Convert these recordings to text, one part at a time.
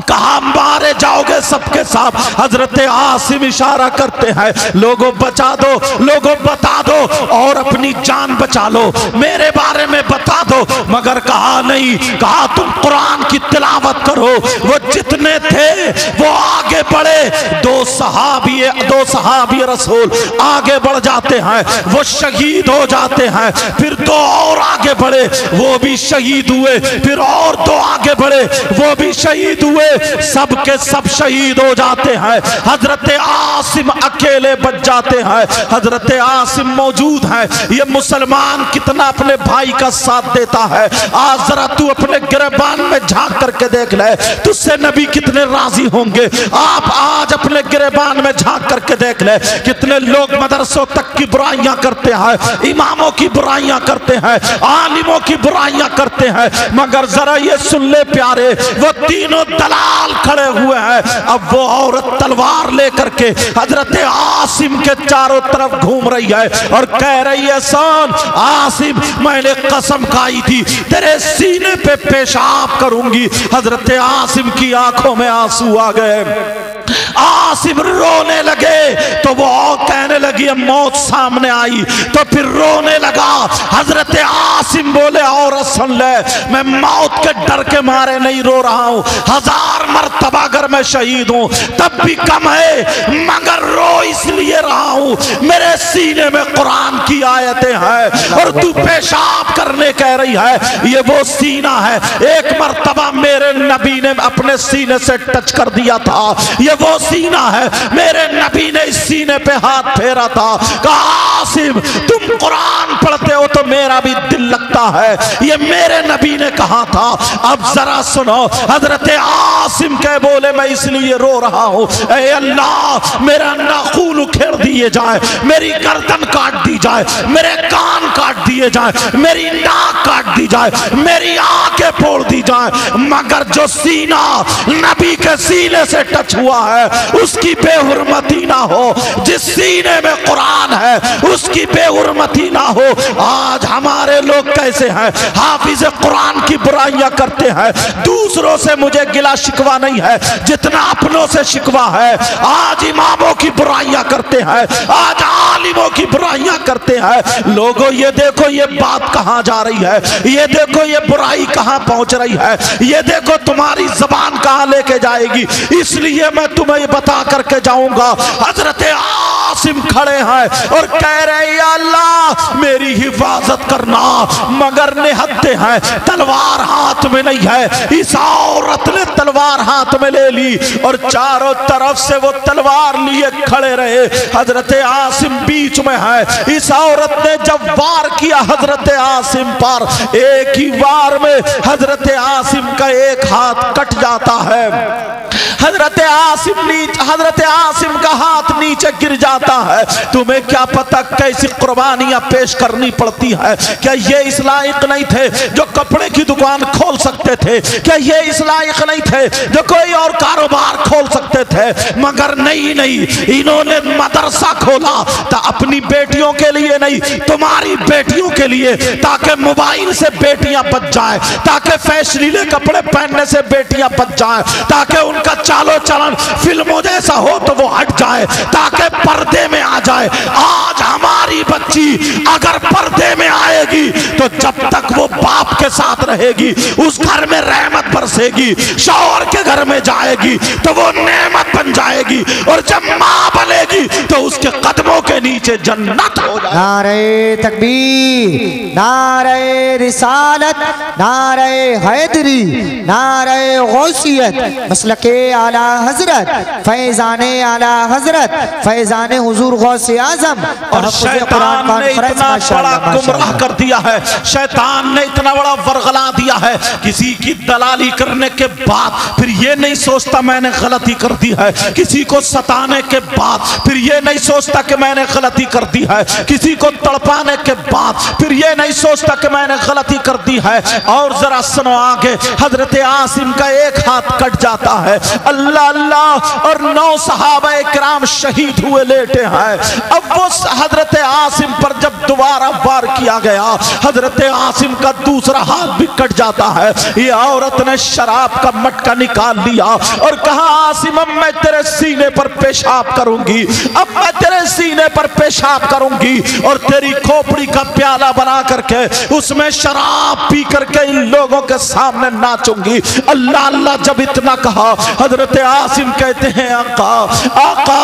कहा मारे जाओगे सबके साथ। हजरत आसिम इशारा करते हैं लोगों बचा दो, लोगों बता दो और अपनी जान बचा लो, मेरे बारे में बता दो। मगर कहा नहीं, कहा तुम कुरान की तिलावत करो। वो जितने थे वो आगे बढ़े, दो सहाबी रसूल आगे बढ़ जाते हैं, वो शहीद हो जाते हैं। फिर दो और आगे बढ़े, वो भी शहीद हुए। फिर और दो आगे बढ़े, वो भी शहीद हुए। सब के सब शहीद हो जाते हैं। हजरत आसिम अकेले बच जाते हैं। हजरत आसिम मौजूद है। ये मुसलमान कितना अपने भाई का साथ देता है। आज जरा तू अपने गिरबान में झांक करके देख ले, तुझसे नबी कितने राजी होंगे। आप आज अपने गिरबान में झांक करके देख ले, कितने लोग मदरसों तक की बुराइयां करते हैं, इमामों की बुराइयां करते हैं, आलिमों की बुराइयां करते हैं। मगर जरा ये सुन ले प्यारे, वो तीनों दलाल खड़े हुए हैं। अब वो औरत तलवार लेकर के हजरत आसिम के चारों तरफ घूम रही है और कह रही है, सुन आसिम, मैंने कसम खाई थी तेरे सीने पे पेशाब करूंगी। हजरत आसिम की आंखों में आंसू आ गए। आसिम रोने लगे तो वो कहने लगी, मौत सामने आई तो फिर रोने लगा। हजरत आसिम बोले, औरत सुन ले, मैं मौत के डर के मारे नहीं रो रहा हूं। 1000 मरतबा अगर मैं शहीद हूं तब भी कम है, मगर रो इसलिए रहा हूं, मेरे सीने में कुरान की आयतें हैं और तू पेशाब करने कह रही है। ये वो सीना है, एक मरतबा मेरे नबी ने अपने सीने से टच कर दिया था। ये वो सीना है, मेरे नबी ने इस सीने पे हाथ फेरा था। कहा आसिम, तुम कुरान पढ़ते हो तो मेरा भी दिल लगता है, ये मेरे नबी ने कहा था। अब जरा सुनो, हजरत आसिम के बोले, मैं इसलिए रो रहा हूं, ऐ अल्लाह मेरा नाखून उखेड़ दिए जाए, मेरी गर्दन काट दी जाए, मेरे कान काट दिए जाए, मेरी नाक काट दी जाए, मेरी आंखें फोड़ दी जाए, मगर जो सीना नबी के सीने से टच हुआ है उसकी बेहुरमती ना हो। जिस सीने में कुरान है उसकी बेहुरमती ना हो। आज हमारे लोग कैसे हैं, हाफिज कुरान की बुराइयां करते हैं। दूसरों से मुझे गिला शिकवा नहीं है जितना अपनों से शिकवा है। आज इमामों की बुराइयां करते हैं, आज आलिमों की बुराइयां करते हैं। लोगों ये देखो ये बात कहां जा रही है, ये देखो ये बुराई कहां पहुंच रही है, ये देखो तुम्हारी जबान कहां लेके जाएगी। इसलिए मैं तुम्हें बता करके जाऊंगा। हजरत आसिम खड़े हैं और कह रहे, अल्लाह मेरी हिफाजत करना, मगर निहत्ते हैं, तलवार हाथ में नहीं है। इस औरत ने तलवार हाथ में ले ली और चारों तरफ से वो तलवार लिए खड़े रहे। हजरत आसिम बीच में है। इस औरत ने जब वार किया हजरत आसिम पर, एक ही वार में हजरत आसिम का एक हाथ कट जाता है। हजरत आसिम का हाथ नीचे गिर जाता है। तुम्हें क्या पता कैसी कुर्बानियां पेश करनी पड़ती है। क्या ये इस लायक नहीं थे जो कपड़े की दुकान खोल सकते थे? क्या ये इस लायक नहीं थे जो कोई और कारोबार खोल सकते थे? मगर नहीं, इन्होंने मदरसा खोला तो अपनी बेटियों के लिए नहीं, तुम्हारी बेटियों के लिए, ताकि मोबाइल से बेटियां बच जाए, ताकि फैशनीले कपड़े पहनने से बेटियां बच जाए, ताकि उनका चालो चलन फिल्मों जैसा हो तो वो हट जाए, ताकि पर्दे में आ जाए। आज हमारी बच्ची अगर पर्दे में आएगी तो जब तक वो बाप के साथ रहेगी उस घर में रहमत बरसेगी, शौहर के घर में जाएगी तो वो नेमत बन जाएगी, और जब माँ बनेगी तो उसके कदमों के नीचे जन्नत हो जाएगी। नारे तकबीर, नारे रिसालत, नारे हैदरी, नारे गौसियत, मसलके आला हजरत, फैजाने आला हजरत, फैजाने हुजूर गौसे आजम। और शैतान ने इतना बड़ा गुमराह कर दिया है, शैतान ने इतना बड़ा वर्गला दिया है। किसी की दलाली करने के बाद फिर ये नहीं सोचता मैंने गलती कर दी है, किसी को सताने के बाद फिर ये नहीं सोचता कि मैंने गलती कर दी है, किसी को तड़पाने के बाद फिर ये नहीं सोचता कि मैंने गलती कर दी है। और जरा सुनो आगे, हजरत आसिम का एक हाथ कट जाता है, अल्लाह अल्लाह। और 9 सहाबा इकराम शहीद हुए लेटे हैं। अब वो हजरत आसिम पर जब दोबारा वार किया गया, हजरत आसिम का दूसरा हाथ भी कट जाता है। ये औरत ने शराब का मटका निकाल लिया और कहा, आसिम अब मैं तेरे सीने पर पेशाब करूंगी, अब मैं तेरे सीने पर पेशाब करूंगी और तेरी खोपड़ी का प्याला बना करके उसमें शराब पी करके इन लोगों के सामने नाचूंगी। अल्लाह अल्लाह जब इतना कहा, हजरत आसिम कहते हैं, आका आका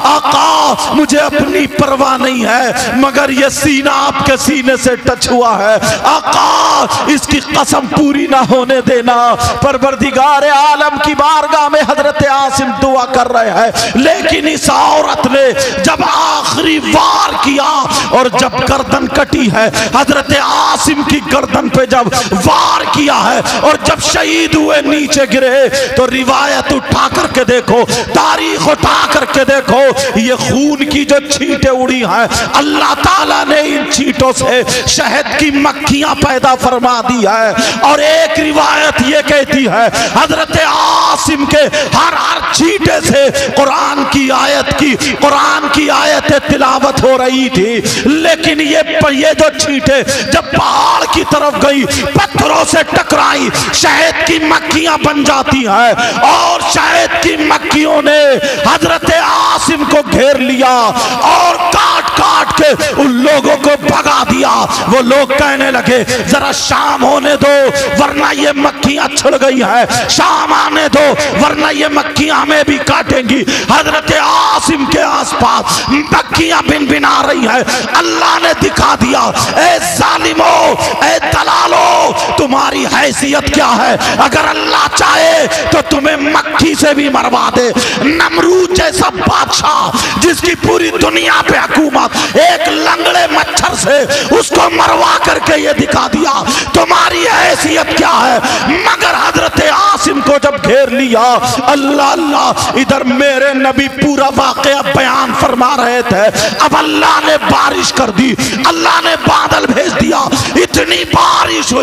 आका मुझे अपनी परवाह नहीं है, मगर ये सीना आपके सीने से टच हुआ है, आका इसकी कसम पूरी ना होने देना। परवरदिगार आलम की बारगाह में हजरत आसिम दुआ कर रहे हैं, लेकिन इस औरत ने जब आखिरी वार किया और जब गर्दन कटी है, हजरत आसिम की गर्दन पे जब वार किया है और जब शहीद हुए नीचे गिरे, तो रिवायत उठा करके देखो, तारीख उठा करके देखो, ये खून की जो छींटे उड़ी हैं, अल्लाह ताला ने इन छींटों से शहद की मक्खियां पैदा फरमा दी है। और एक रिवायत ये कहती है, हजरत आसिम के हर हर छींटे से कुरान की आयत तिलावत हो रही थी। लेकिन ये जो छींटे जब पहाड़ की तरफ गई, पत्थरों से टकराई, शहद की मक्खियां बन जाती हैं और शहद की मक्खियों ने हजरत आसिम को घेर लिया और काट काट के उन लोगों को भगा दिया। वो लोग कहने लगे, जरा शाम होने दो वरना ये मक्खियां छिड़ गई है, शाम आने दो वरना ये मक्खियां हमें भी काटेंगी। हजरत आसिम के आसपास मक्खियां भिनभिना रही है। अल्लाह ने दिखा दिया, ए जालिमो, ए दलालो, तुम्हारी हैसियत क्या है? अगर अल्लाह चाहे तो तुम्हें मक्खी से भी मरवा दे। नमरूद जैसा बादशाह जिसकी पूरी दुनिया पे हुकूमत, एक लंगड़े मच्छर से उसको मरवा करके ये दिखा दिया तुम्हारी हैसियत क्या है। मगर हजरत आसिम को जब घेर लिया, अल्लाह अल्लाह, इधर मेरे नबी पूरा वाकया बयान फरमा रहे थे, अब अल्लाह ने बारिश कर दी, अल्लाह ने बादल भेज दिया, इतनी बारिश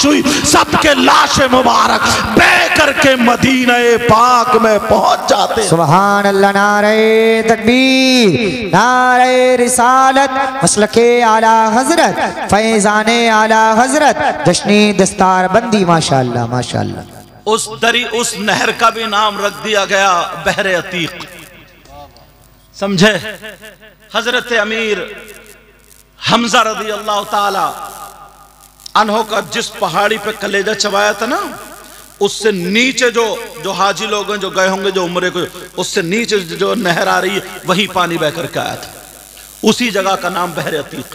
हुई, सबके लाशें मुबारक बह करके मदीना पाक में पहुंच जाते। सुभान अल्लाह। नारे तकबीर, नारे रिसालत, मसलके आला हजरत, फैजाने आला हजरत, जश्नी दस्तार बंदी, माशाअल्लाह माशाअल्लाह। उस नहर का भी नाम रख दिया गया बहरे अतीक। समझे? हजरत अमीर हमजा रज़ी अल्लाह ताला अन्हो का जिस पहाड़ी पे कलेजा चबाया था ना, उससे नीचे जो हाजी लोग हैं जो गए होंगे जो उम्रे को, उससे नीचे जो नहर आ रही है वही पानी बह करके आया था, उसी जगह का नाम बहरे अतीक।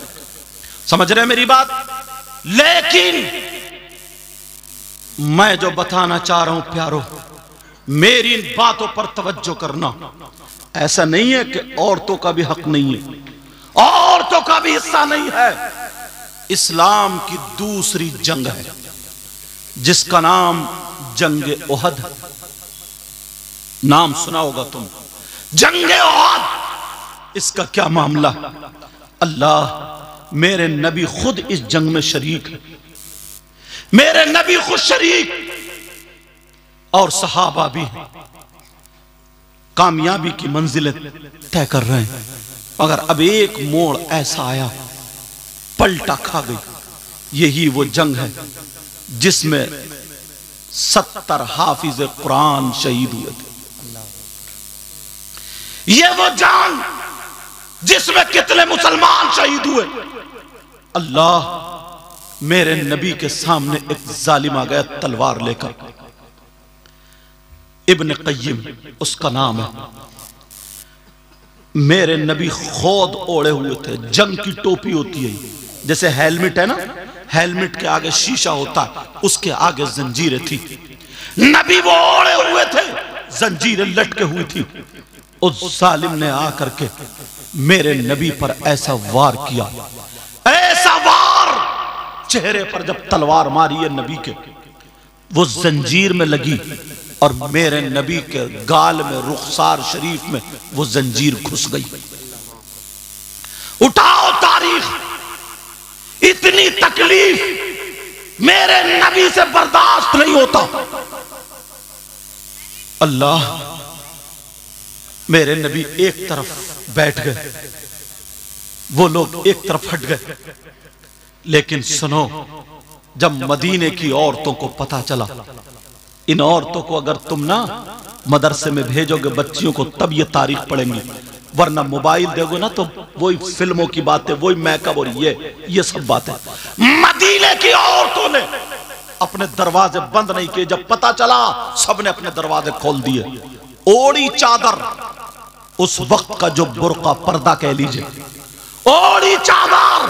समझ रहे मेरी बात? लेकिन मैं जो बताना चाह रहा हूं प्यारो, मेरी इन बातों पर तवज्जो करना। ऐसा नहीं है कि औरतों का भी हक नहीं है, औरतों का भी हिस्सा नहीं है। इस्लाम की दूसरी जंग है जिसका नाम जंगे ओहद। नाम सुना होगा तुम, जंगे ओहद। इसका क्या मामला? अल्लाह, मेरे नबी खुद इस जंग में शरीक है, मेरे नबी खुद शरीक और सहाबा भी हैं, कामयाबी की मंजिलें तय कर रहे हैं। मगर अब एक मोड़ ऐसा आया, पलटा खा गई। यही वो जंग है जिसमें 70 हाफिज कुरान शहीद हुए थे। ये वो जंग जिसमें कितने मुसलमान शहीद हुए। अल्लाह, मेरे नबी के सामने एक जालिम आ गया तलवार लेकर, इब्न क़य्यिम उसका नाम है। मेरे नबी खुद ओढ़े हुए थे, जंग की टोपी होती है जैसे हेलमेट है ना, हेलमेट के आगे शीशा होता है, उसके आगे जंजीरें थी। नबी वो ओढ़े हुए थे, जंजीरें लटके हुई थी। उस जालिम ने आकर के मेरे नबी पर ऐसा वार किया, ऐसा वार, चेहरे पर जब तलवार मारी है नबी के, वो जंजीर में लगी और मेरे नबी के गाल में, रुखसार शरीफ में वो जंजीर घुस गई। उठाओ तारीख, इतनी तकलीफ मेरे नबी से बर्दाश्त नहीं होता। अल्लाह, मेरे नबी एक तरफ बैठ गए, वो लोग एक तरफ हट गए। लेकिन सुनो, जब मदीने की औरतों को पता चला, इन औरतों को अगर तुम ना मदरसे में भेजोगे बच्चियों को, तब ये तारीख पढ़ेंगी, वरना मोबाइल दोगे ना तो वही फिल्मों की बातें, वही मेकअप और ये सब बातें। मदीने की औरतों ने अपने दरवाजे बंद नहीं किए। जब पता चला, सबने अपने दरवाजे खोल दिए। ओढ़ी चादर, उस वक्त का जो बुर्का पर्दा कह लीजिए, ओढ़ी चादर,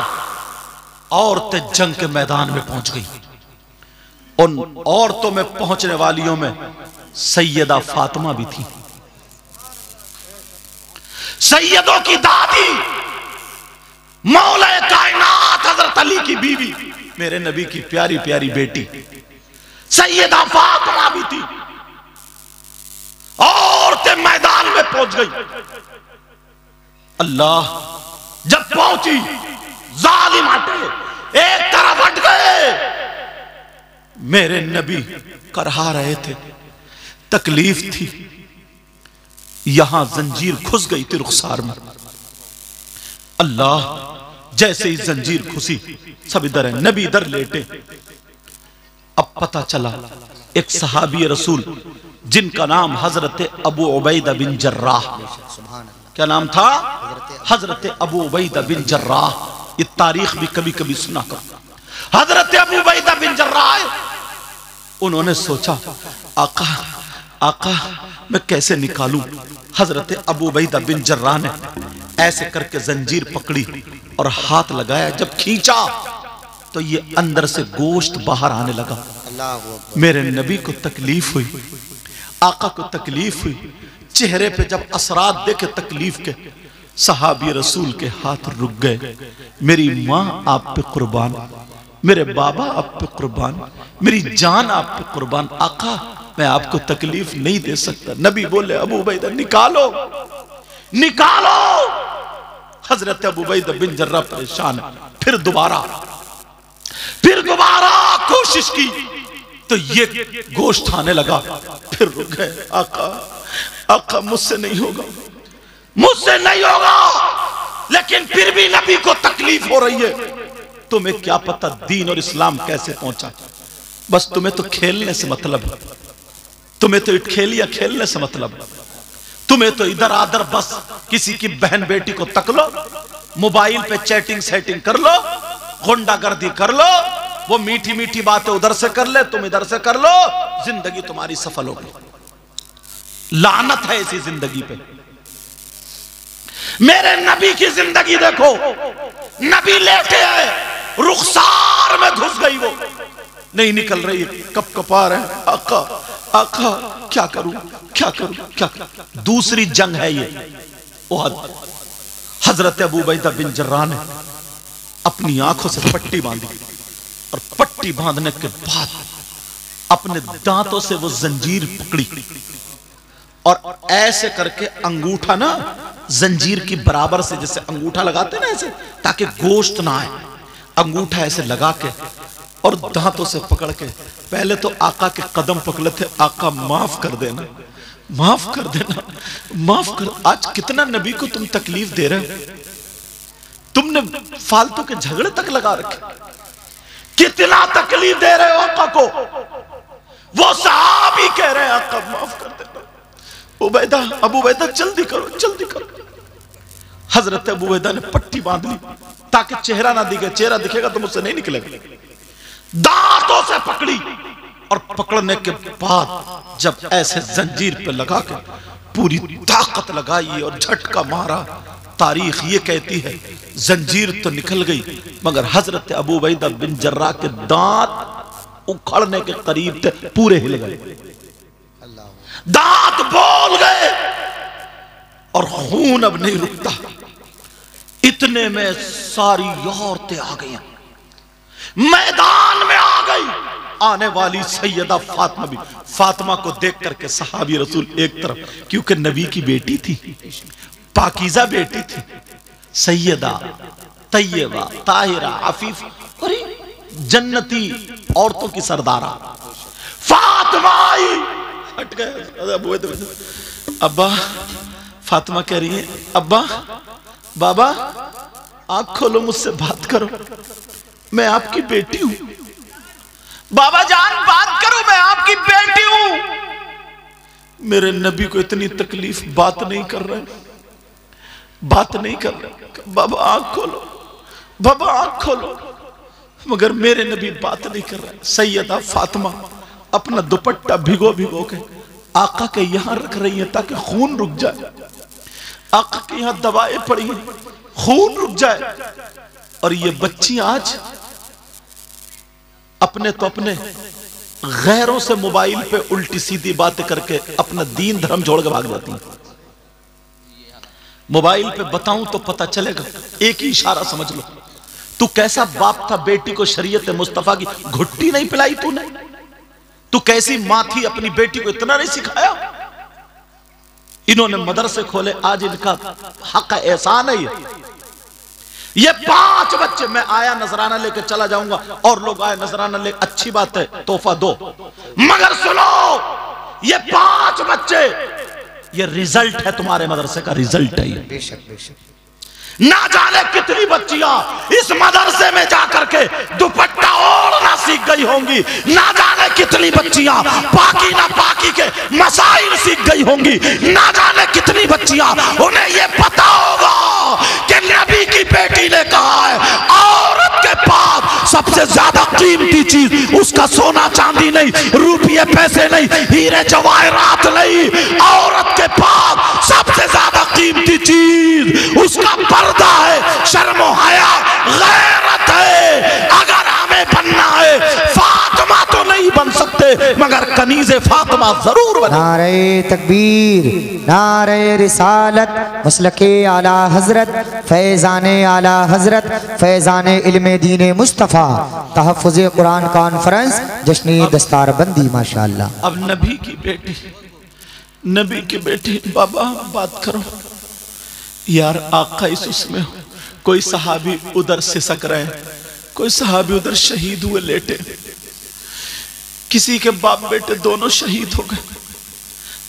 औरतें जंग के मैदान में पहुंच गई। उन औरतों में पहुंचने वालियों में सैयदा फातिमा भी थी, सैयदों की दादी, मौला कायनात हजरत अली की बीवी, मेरे नबी की प्यारी प्यारी बेटी सैयदा फातिमा भी थी। औरतें मैदान में पहुंच गई। अल्लाह, जब पहुंची, जालिम हटे, एक तरफ हट गए। मेरे नबी करहा रहे थे, तकलीफ थी, यहां जंजीर घुस गई थी रुखसार में। अल्लाह, जैसे ही जंजीर घुसी, सब इधर है, नबी इधर लेटे। अब पता चला एक सहाबी रसूल जिनका नाम हजरत अबू उबैदा बिन जर्राह, क्या नाम था? हजरत अबू उबैदा बिन जर्राह। ये तारीख भी कभी कभी सुना करो। हजरत अबू उबैदा बिन जर्राह, उन्होंने सोचा, आका आका मैं कैसे निकालूं। हजरत अबू उबैदा बिन जर्राह ने ऐसे करके जंजीर पकड़ी और हाथ लगाया। जब खींचा तो ये अंदर से गोश्त बाहर आने लगा। मेरे नबी को तकलीफ हुई, आका को तकलीफ हुई। चेहरे पे जब असरात देखे तकलीफ के, सहाबी रसूल के हाथ रुक गए। मेरी माँ आप पे कुर्बान, मेरे बाबा आप पे कुर्बान, मेरी जान आप पे कुर्बान, आका मैं आपको तकलीफ नहीं दे सकता। नबी बोले, अबू उबैदा निकालो निकालो। हजरत अबू उबैदा बिन जर्राह परेशान है। फिर दोबारा कोशिश की तो ये गोश्त आने लगा। फिर रुक गए। आका आका मुझसे नहीं होगा, मुझसे नहीं होगा। लेकिन फिर भी नबी को तकलीफ हो रही है। तुम्हें क्या पता दीन और इस्लाम कैसे पहुंचा। बस तुम्हें तो खेलने से मतलब है, तुम्हें तो खेलिया खेलने से मतलब है। तुम्हें तो इधर आधर बस किसी की बहन बेटी को तक लो, मोबाइल पे चैटिंग सेटिंग कर लो, गुंडागर्दी कर लो, वो मीठी मीठी बातें उधर से कर ले, तुम इधर से कर लो, जिंदगी तुम्हारी सफल होगी। लानत है ऐसी जिंदगी पे। मेरे नबी की जिंदगी देखो, नबी लेटे हैं, रुखसार में घुस गई, वो नहीं निकल रही, कप कपा रहे हैं। आका आका क्या करूं क्या करूं क्या करूं। दूसरी जंग है ये ओहद। हजरत अबू उबैदा बिन जर्राह ने अपनी आंखों से पट्टी बांधी और पट्टी बांधने के बाद अपने दांतों से वो जंजीर पकड़ी और ऐसे करके अंगूठा ना जंजीर की बराबर से, जैसे अंगूठा लगाते ना ऐसे ताकि गोश्त ना आए, अंगूठा ऐसे लगा के और दांतों से पकड़ के पहले तो आका के कदम पकड़े थे। आका माफ कर देना, माफ कर देना, माफ कर। आज कितना नबी को तुम तकलीफ दे रहे हो, तुमने फालतू के झगड़े तक लगा रखे, कितना तकलीफ दे रहे हो आका को। वो सहाबी कह रहे हैं आका माफ कर देना। उबैदा, अबू उबैदा जल्दी करो जल्दी करो। हजरत अबू उबैदा ने पट्टी बांध ली ताकि चेहरा ना दिखे, चेहरा दिखेगा तो मुझसे नहीं निकलेगा। दांतों से पकड़ी और पकड़ने के बाद जब ऐसे जंजीर पे लगा के पूरी ताकत लगाई और झटका मारा, तारीख ये कहती है जंजीर तो निकल गई मगर हजरत अबू उबैदा बिन जर्राह के दांत उखड़ने के करीब थे, पूरे हिल गए, दांत बोल गए और खून अब नहीं रुकता। इतने में सारी औरतें आ गई, मैदान में आ गई। आने वाली सैयदा फातिमा भी, फातिमा को देख करके सहाबी रसूल एक तरफ, क्योंकि नबी की बेटी थी, पाकीज़ा बेटी थी, सैयदा तैयबा ताहिरा अफीफ, अरे जन्नती औरतों की सरदारा फातिमा आई। फट गए। अब्बा, फातिमा कह रही है अब्बा, बाबा आंख खोलो, मुझसे बात करो, मैं आपकी बेटी हूं। बाबा जान बात करो, मैं आपकी बेटी हूं। मेरे नबी को इतनी तकलीफ, बात नहीं कर रहे, बात नहीं कर रहे। बाबा आंख खोलो, बाबा आंख खोलो, मगर मेरे नबी बात नहीं कर रहे। सैयदा फातिमा अपना दुपट्टा भिगो भिगो के आका के यहां रख रही है ताकि खून रुक जाए। आका के यहां दवाएं पड़ी हैं, खून रुक जाए। और ये बच्ची आज अपने तो अपने गैरों से मोबाइल पे उल्टी सीधी बातें करके अपना दीन धर्म छोड़ के भाग जाती है। मोबाइल पे बताऊं तो पता चलेगा, एक ही इशारा समझ लो। तू कैसा बाप था, बेटी को शरीयत मुस्तफा की घुट्टी नहीं पिलाई तूने? तू कैसी मां थी, अपनी बेटी को इतना नहीं सिखाया? इन्होंने मदरसे खोले, आज इनका हक एहसान है। ये 5 बच्चे, मैं आया नजराना लेके चला जाऊंगा और लोग आए नजराना ले, अच्छी बात है, तोहफा दो, मगर सुनो, ये 5 बच्चे, ये रिजल्ट है तुम्हारे मदरसे का, रिजल्ट है ये। बेशक बेशक। ना जाने कितनी बच्चियां इस मदरसे में जाकर के दुपट्टा ओढ़ना सीख गई होंगी। ना जाने कितनी बच्चियां पाकी ना पाकी के मसाइल सीख गई होंगी। ना जाने कितनी बच्चियां, उन्हें ये पता होगा कि नबी की बेटी ने कहा है औरत के पास सबसे ज्यादा कीमती चीज उसका सोना चांदी नहीं, रुपये पैसे नहीं, हीरे जवाहरात नहीं, औरत के पास सबसे ज्यादा कीमती चीज उसका पर्दा है, शर्म हया, गैरत है। अगर हमें बनना है, फातिमा तो नहीं बन सकते मगर कनीज़े फातिमा जरूर बने। नारे तकबीर, नारे रिसालत, मसलके आला हजरत, फैजाने आला हजरत, फैजाने इल्मे दीन मुस्तफ़ा, तहफ़्फ़ुज़े कुरान कॉन्फ्रेंस, जश्नी दस्तारबंदी। माशाअल्लाह। अब नबी की बेटी, नबी की बेटी, बाबा बात करो यार। आका इस उसमें हो, कोई सहाबी उधर सिसक रहे, कोई सहाबी उधर शहीद हुए लेटे, किसी के बाप बेटे दोनों शहीद हो गए।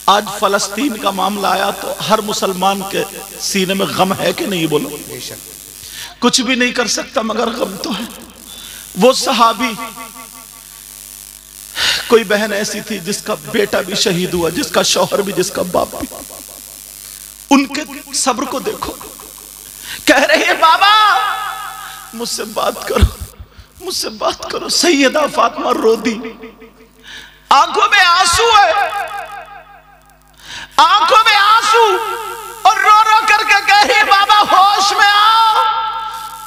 आज फलस्तीन का मामला आया तो हर मुसलमान के सीने में गम है कि नहीं? बोलो। कुछ भी नहीं कर सकता मगर गम तो है। वो सहाबी, कोई बहन ऐसी थी जिसका बेटा भी शहीद हुआ, जिसका शौहर भी, जिसका बाप भी। उनके सब्र को देखो, कह रहे हैं बाबा मुझसे बात करो, मुझसे बात करो। सैयदा फातिमा रो दी, आंखों में आंसू है, आंखों में आंसू, और रो रो करके कह रही बाबा होश में आओ।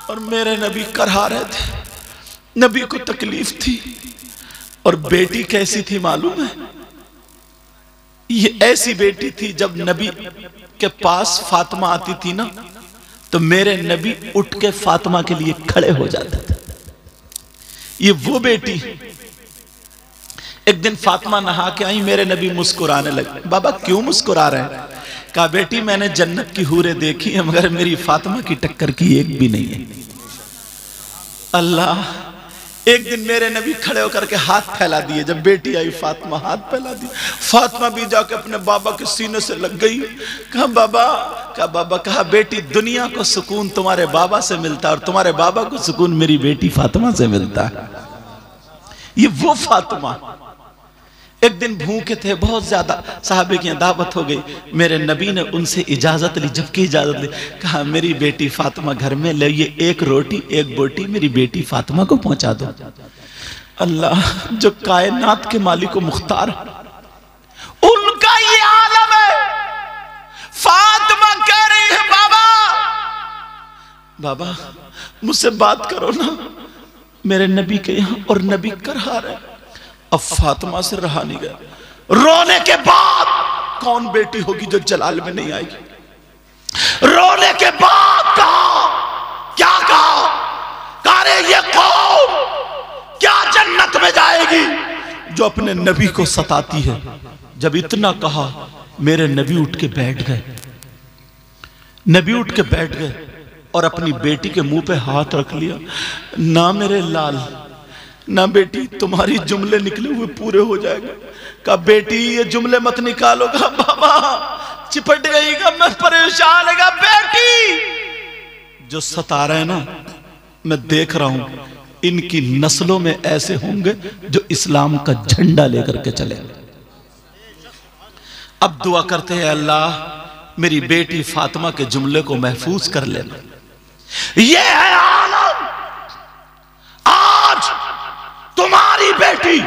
और मेरे नबी करहा रहे थे, नबी को तकलीफ थी। और बेटी कैसी थी मालूम है? ये ऐसी बेटी थी, जब नबी के पास फातिमा आती थी ना, तो मेरे नबी उठ के फातिमा के लिए खड़े हो जाते थे। ये वो बेटी, एक दिन फातिमा नहा के आई, मेरे नबी मुस्कुराने लगे। बाबा क्यों मुस्कुरा रहे हैं? कहा बेटी मैंने जन्नत की हूरें देखी है मगर मेरी फातिमा की टक्कर की एक भी नहीं है। अल्लाह, एक दिन मेरे नबी खड़े होकर के हाथ फैला दिए, जब बेटी आई फातिमा हाथ फैला दी। फातिमा भी जाके अपने बाबा के सीने से लग गई। कहा बाबा, कहा बाबा, कहा बेटी दुनिया को सुकून तुम्हारे बाबा से मिलता है और तुम्हारे बाबा को सुकून मेरी बेटी फातिमा से मिलता है। ये वो फातिमा। एक दिन भूखे थे बहुत ज्यादा, साहबे की दावत हो गई, मेरे नबी ने उनसे इजाजत ली। जबकि इजाजत ली, कहा मेरी बेटी फातिमा घर में ले, ये एक रोटी एक बोटी मेरी बेटी फातिमा को पहुंचा दो। अल्लाह, जो कायनात के मालिक व मुख्तार, उनका ये आलम है। फातिमा कह रही है बाबा, बाबा मुझसे बात करो ना, मेरे नबी के यहां, और नबी करहा रहे। अब फातिमा से रहा नहीं गया। रोने के बाद कौन बेटी होगी जो जलाल में नहीं आएगी? रोने के बाद कहा, क्या कहा? अरे ये कौम क्या जन्नत में जाएगी जो अपने नबी को सताती है? जब इतना कहा, मेरे नबी उठ के बैठ गए। नबी उठ के बैठ गए और अपनी बेटी के मुंह पे हाथ रख लिया। ना मेरे लाल, ना बेटी तुम्हारी जुमले निकले हुए पूरे हो जाएंगे। कहा बेटी ये जुमले मत निकालो। कहा बाबा चिपट गई। का मैं परेशान है। का बेटी जो सता रहे हैं ना, मैं देख रहा हूं इनकी नस्लों में ऐसे होंगे जो इस्लाम का झंडा लेकर के चले। अब दुआ करते हैं अल्लाह मेरी बेटी फातिमा के जुमले को महफूज कर लेना। ये है आलम। आज तुम्हारी बेटी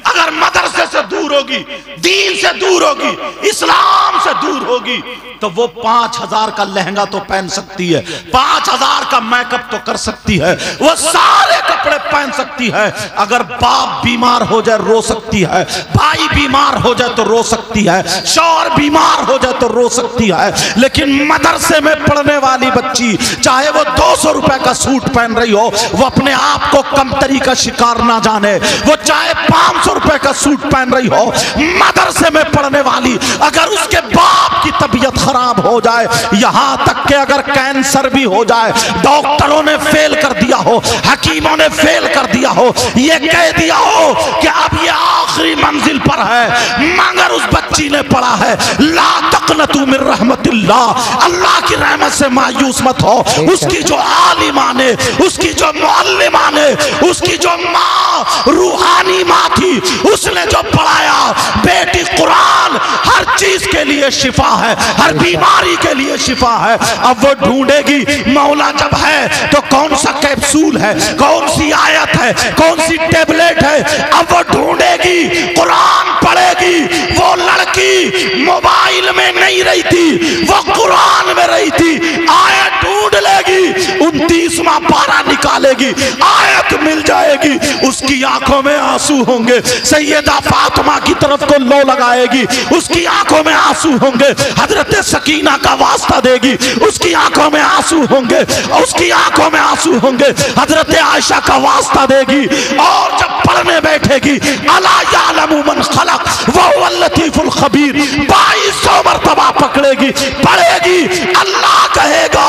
अगर मदरसे से दूर होगी, दीन से दूर होगी, इस्लाम से दूर होगी, तो वो 5000 का लहंगा तो पहन सकती है, 5000 का मेकअप तो कर सकती है, वो सारे कपड़े पहन सकती है। अगर बाप बीमार हो जाए रो सकती है, भाई बीमार हो जाए तो रो सकती है, शौहर बीमार हो जाए तो रो सकती है। लेकिन मदरसे में पढ़ने वाली बच्ची चाहे वो 200 रुपए का सूट पहन रही हो, वो अपने आप को कमतरी का शिकार ना जाने। वो चाहे 500 रुपए का सूट पहन रही हो, मदरसे में पढ़ने वाली अगर उसके बाप की तबीयत खराब हो जाए, यहां तक कि अगर कैंसर भी हो जाए, डॉक्टरों ने फेल कर दिया हो, हकीमों ने फेल कर दिया हो, ये कह दिया हो कि अब ये आखिरी मंजिल पर है, मगर उस बच्ची ने पढ़ा है ला तक़नतू मिन रहमतिल्लाह, अल्लाह की रहमत से मायूस मत हो। उसकी जो आलिमा ने, उसकी जो मुअल्लिमा ने, उसकी जो माँ रूहानी माँ थी, उसने जो पढ़ाया, बेटी कुरान हर चीज के लिए शिफा है, हर बीमारी के लिए शिफा है। अब वो ढूंढेगी मौला जब है तो कौन सा कैप्सूल है, कौन सी आयत है, कौन सी टेबलेट है, अब वो ढूंढेगी, कुरान पढ़ेगी। वो लड़की मोबाइल में नहीं रही थी, वो कुरान में रही थी। आयत ढूंढ लेगी, 29वां पारा निकालेगी, आयत मिल जाएगी, उसकी आंखों में आंसू होंगे। सैयदा फातिमा की तरफ को लो लगाएगी, उसकी आंखों में आंसू होंगे। हजरत सकीना का वास्ता देगी, उसकी आंखों में आंसू होंगे, उसकी आंखों में आंसू होंगे। हजरत आयशा का वास्ता देगी और जब पढ़ने बैठेगी, अला यालमु मन खलक वहुवल लतीफुल खबीर, 2200 मरतबा पकड़ेगी, पढ़ेगी। अल्लाह कहेगा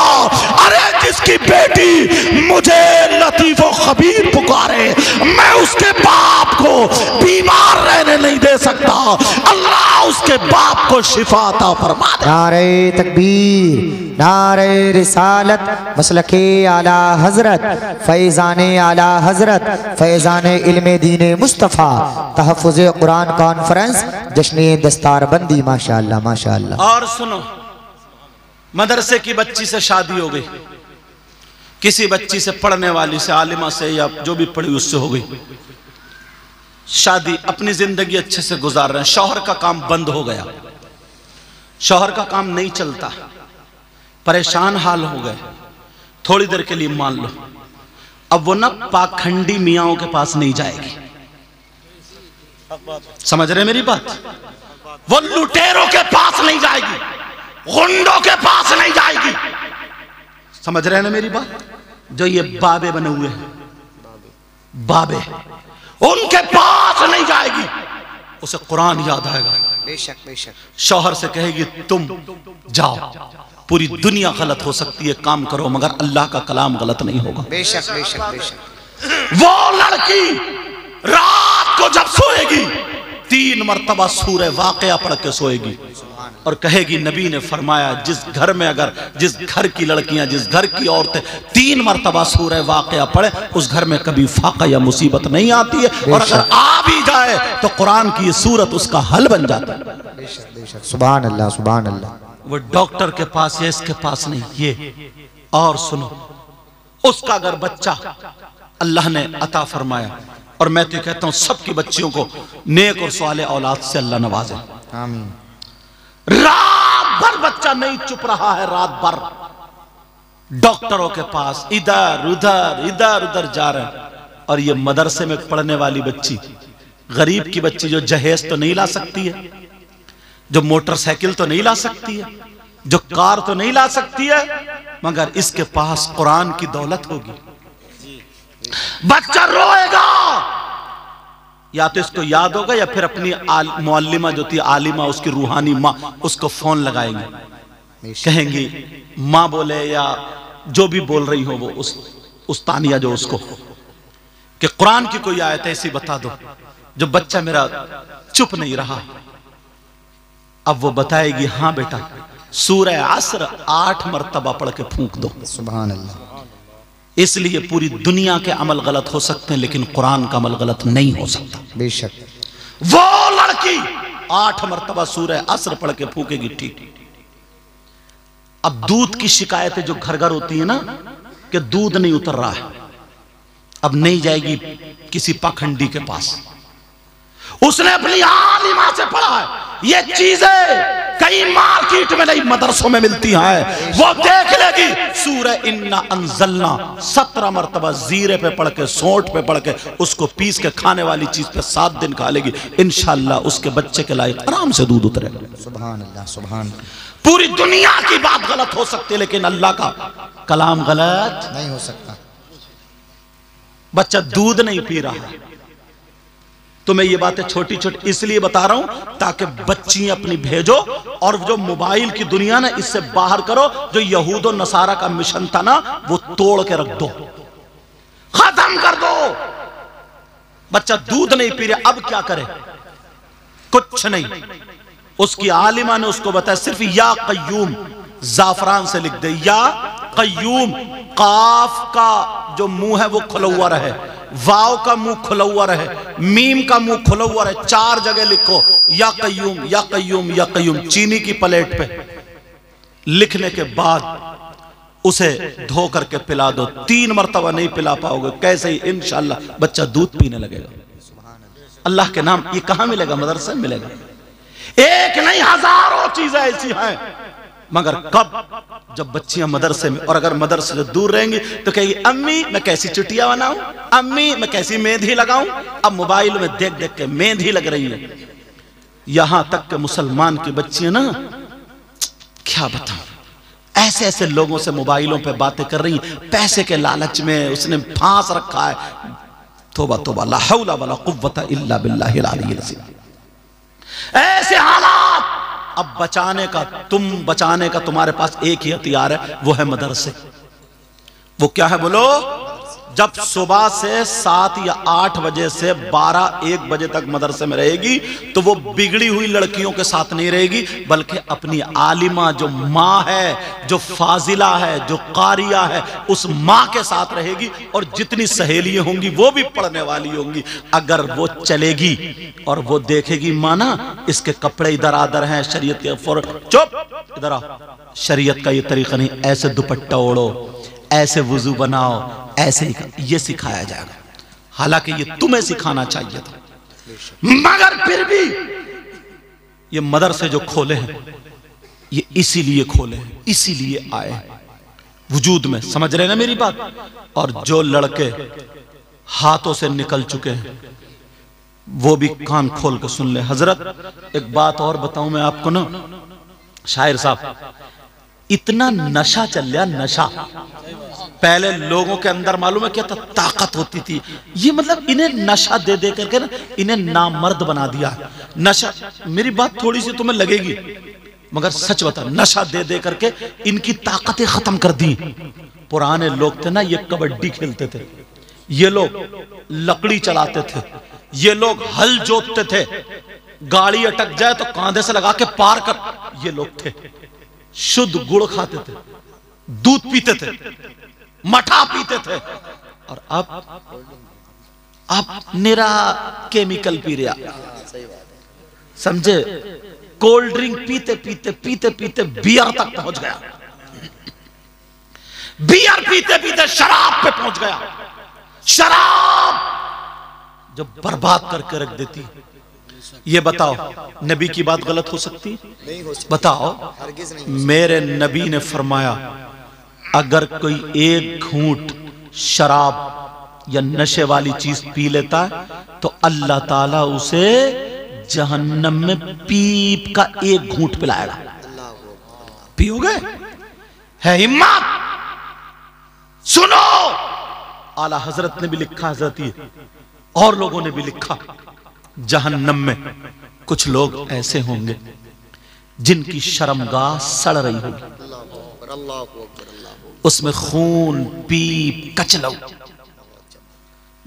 अरे जिसकी बेटी मुझे लतीफ व खबीर पुकारे, मैं उसके बाप को बीमार रहने नहीं दे सकता। अल्लाह उसके बाप को शिफा अता फरमा दे। नारे तकबीर, नारे रिसालत, मसलके आला हजरत, फैज़ाने आला हजरत, फैज़ाने इल्मे दीने मुस्तफ़ा, तहफ़्फ़ुज़ कुरान कॉन्फ्रेंस, जश्न दस्तारबंदी। माशाअल्लाह माशाअल्लाह। और सुनो, मदरसे की बच्ची से शादी हो गई, किसी बच्ची से पढ़ने वाली से, आलिमा से, या जो भी पढ़ी उससे हो गई शादी, अपनी जिंदगी अच्छे से गुजार रहे हैं। शौहर का काम बंद हो गया, शौहर का काम नहीं चलता, परेशान हाल हो गए। थोड़ी देर के लिए मान लो अब वो ना पाखंडी मियाओं के पास नहीं जाएगी। समझ रहे मेरी बात? वो लुटेरों के पास नहीं जाएगी, गुंडों के पास नहीं जाएगी। समझ रहे हैं ना मेरी बात? जो ये बाबे बने हुए हैं, बाबे, उनके पास नहीं जाएगी। उसे कुरान याद आएगा। बेशक बेशक। शौहर से कहेगी तुम जाओ, पूरी दुनिया गलत हो सकती है, काम करो, मगर अल्लाह का कलाम गलत नहीं होगा। बेशक बेशक बेशक। वो लड़की रात को जब सोएगी 3 मरतबा सूरह वाक़िया पढ़ के सोएगी और कहेगी नबी ने फरमाया जिस घर में, अगर जिस घर की लड़कियां, जिस घर की औरतें 3 मरतबा सूरह वाक़िया पढ़े, उस घर में कभी फाका या मुसीबत नहीं आती है, और अगर आ भी जाए तो कुरान की ये सूरत उसका हल बन जाता है। बेशक बेशक। सुभान अल्लाह सुभान अल्लाह। वो डॉक्टर के पास या इसके पास नहीं, ये। और सुनो, उसका अगर बच्चा अल्लाह ने अता फरमाया, और मैं तो कहता हूं सबकी बच्चियों को नेक और साले औलाद से अल्लाह नवाजे, आमीन। रात भर बच्चा नहीं चुप रहा है, रात भर डॉक्टरों के पास इधर उधर जा रहे हैं, और ये मदरसे में पढ़ने वाली बच्ची, गरीब की बच्ची, जो जहेज तो नहीं ला सकती है, जो मोटरसाइकिल तो नहीं ला सकती है, जो कार तो नहीं ला सकती है, मगर इसके पास कुरान की दौलत होगी। बच्चा रोएगा, या तो इसको याद होगा, या फिर अपनी मुअल्लिमा जो थी, आलिमा, उसकी रूहानी माँ, उसको फोन लगाएंगे, कहेंगी माँ बोले या जो भी बोल रही हो वो, उस तानिया जो उसको कि कुरान की कोई आयत ऐसी बता दो जो बच्चा मेरा चुप नहीं रहा। अब वो बताएगी हाँ बेटा सूरह असर 8 मरतबा पढ़ के फूंक दो। सुभान अल्लाह। इसलिए पूरी दुनिया के अमल गलत हो सकते हैं लेकिन कुरान का अमल गलत नहीं हो सकता। बेशक। वो लड़की 8 मरतबा सूरह असर पढ़ के फूकेगी ठीक। अब दूध की शिकायतें जो घर घर होती है ना कि दूध नहीं उतर रहा है, अब नहीं जाएगी किसी पाखंडी के पास, उसने अपनी आलिमा से पढ़ा है। ये चीजें कई मार्केट में नहीं मदरसों में मिलती हैं, वो देख लेगी। सूरह इन्ना अंजलना 17 मरतबा जीरे पे पढ़ के सौंठ पे पढ़ के उसको पीस के खाने वाली चीज पे 7 दिन खा लेगी, इंशाअल्लाह उसके बच्चे के लायक आराम से दूध उतरेगा। सुभान अल्लाह सुभान। पूरी दुनिया की बात गलत हो सकती है लेकिन अल्लाह का कलाम गलत नहीं हो सकता। बच्चा दूध नहीं पी रहा है तो मैं ये बातें छोटी छोटी इसलिए बता रहा हूं ताकि बच्ची अपनी भेजो और जो मोबाइल की दुनिया ना इससे बाहर करो। जो यहूद और नसारा का मिशन था ना वो तोड़ के रख दो, खत्म कर दो। बच्चा दूध नहीं पी रहा, अब क्या करे? कुछ नहीं। उसकी आलिमा ने उसको बताया सिर्फ या कय्यूम जाफरान से लिख दे, या कय्यूम। काफ का जो मुंह है वो खुला हुआ रहे, वाव का मुंह खुला हुआ रहे, मीम का मुंह खुला हुआ रहे, 4 जगह लिखो या कय्यूम या कय्यूम या कय्यूम। चीनी की प्लेट पे लिखने के बाद उसे धो करके पिला दो। 3 मरतबा नहीं पिला पाओगे कैसे ही इंशाअल्लाह बच्चा दूध पीने लगेगा। अल्लाह के नाम ये कहां मिलेगा? मदरसे में मिलेगा। एक नहीं हजारों चीजें ऐसी हैं, मगर कब? जब बच्चियां मदरसे में, और अगर मदरसे से दूर रहेंगी तो कहेगी अम्मी मैं कैसी चुटिया बनाऊं, अम्मी मैं कैसी मेहंदी लगाऊं। अब मोबाइल में देख देख के मेहंदी लग रही है। यहां तक के मुसलमान की बच्चियां ना क्या बताऊं, ऐसे ऐसे लोगों से मोबाइलों पे बातें कर रही, पैसे के लालच में उसने फांस रखा है। तौबा तौबा, ला हौला वला कुव्वता इल्ला बिल्लाहिल अलीय्यिल अज़ीम। ऐसे हालात अब बचाने का तुम्हारे पास एक ही हथियार है, वो है मदरसे। वो क्या है बोलो? जब सुबह से 7 या 8 बजे से 12-1 बजे तक मदरसे में रहेगी तो वो बिगड़ी हुई लड़कियों के साथ नहीं रहेगी बल्कि अपनी आलिमा जो माँ है, जो फाजिला है, जो कारिया है, उस माँ के साथ रहेगी। और जितनी सहेलियां होंगी वो भी पढ़ने वाली होंगी। अगर वो चलेगी और वो देखेगी माँ ना इसके कपड़े इधर आदर हैं, शरीयत के चुप इधर आ, शरीयत का ये तरीका नहीं, ऐसे दुपट्टा ओढ़ो, ऐसे वुजू बनाओ, ऐसे ही ये सिखाया जाएगा। हालांकि ये तुम्हें सिखाना चाहिए था, मगर फिर भी ये मदरसे जो खोले हैं ये इसीलिए खोले हैं, इसीलिए आए हैं वजूद में। समझ रहे ना मेरी बात? और जो लड़के हाथों से निकल चुके हैं वो भी कान खोल के सुन ले। हजरत एक बात और बताऊं मैं आपको ना, शायर साहब, इतना नशा चल रहा, नशा। पहले लोगों के अंदर मालूम है क्या था? ताकत होती थी। ये मतलब इन्हें नशा दे दे करके ना इन्हें नामर्द बना दिया। नशा, मेरी बात थोड़ी सी तुम्हें लगेगी मगर सच बता, नशा दे दे करके इनकी ताकतें खत्म कर दी। पुराने लोग थे ना, ये कबड्डी खेलते थे, ये लोग लकड़ी चलाते थे, ये लोग हल जोतते थे, गाड़ी अटक जाए तो कांधे से लगा के पार कर, ये लोग थे। शुद्ध गुड़ खाते थे, दूध पीते थे, मठा पीते थे। और अब निरा केमिकल पी रहा, समझे? कोल्ड ड्रिंक पीते पीते पीते पीते बियर तक पहुंच गया, बियर पीते पीते शराब पे पहुंच गया। शराब जो बर्बाद करके रख देती। ये बताओ नबी की बात गलत हो सकती? नहीं हो सकती। बताओ, मेरे नबी ने फरमाया अगर कोई एक घूंट शराब या नशे वाली चीज पी लेता है तो अल्लाह ताला उसे जहन्नम में पीप का एक घूंट पिलाएगा। पियोगे? है हिम्मत? सुनो, आला हजरत ने भी लिखा, हजरत ये और लोगों ने भी लिखा, जहन्नम में कुछ लोग ऐसे होंगे जिनकी शर्मगाह सड़ रही होगी, उसमें खून, पीप, कचलौ,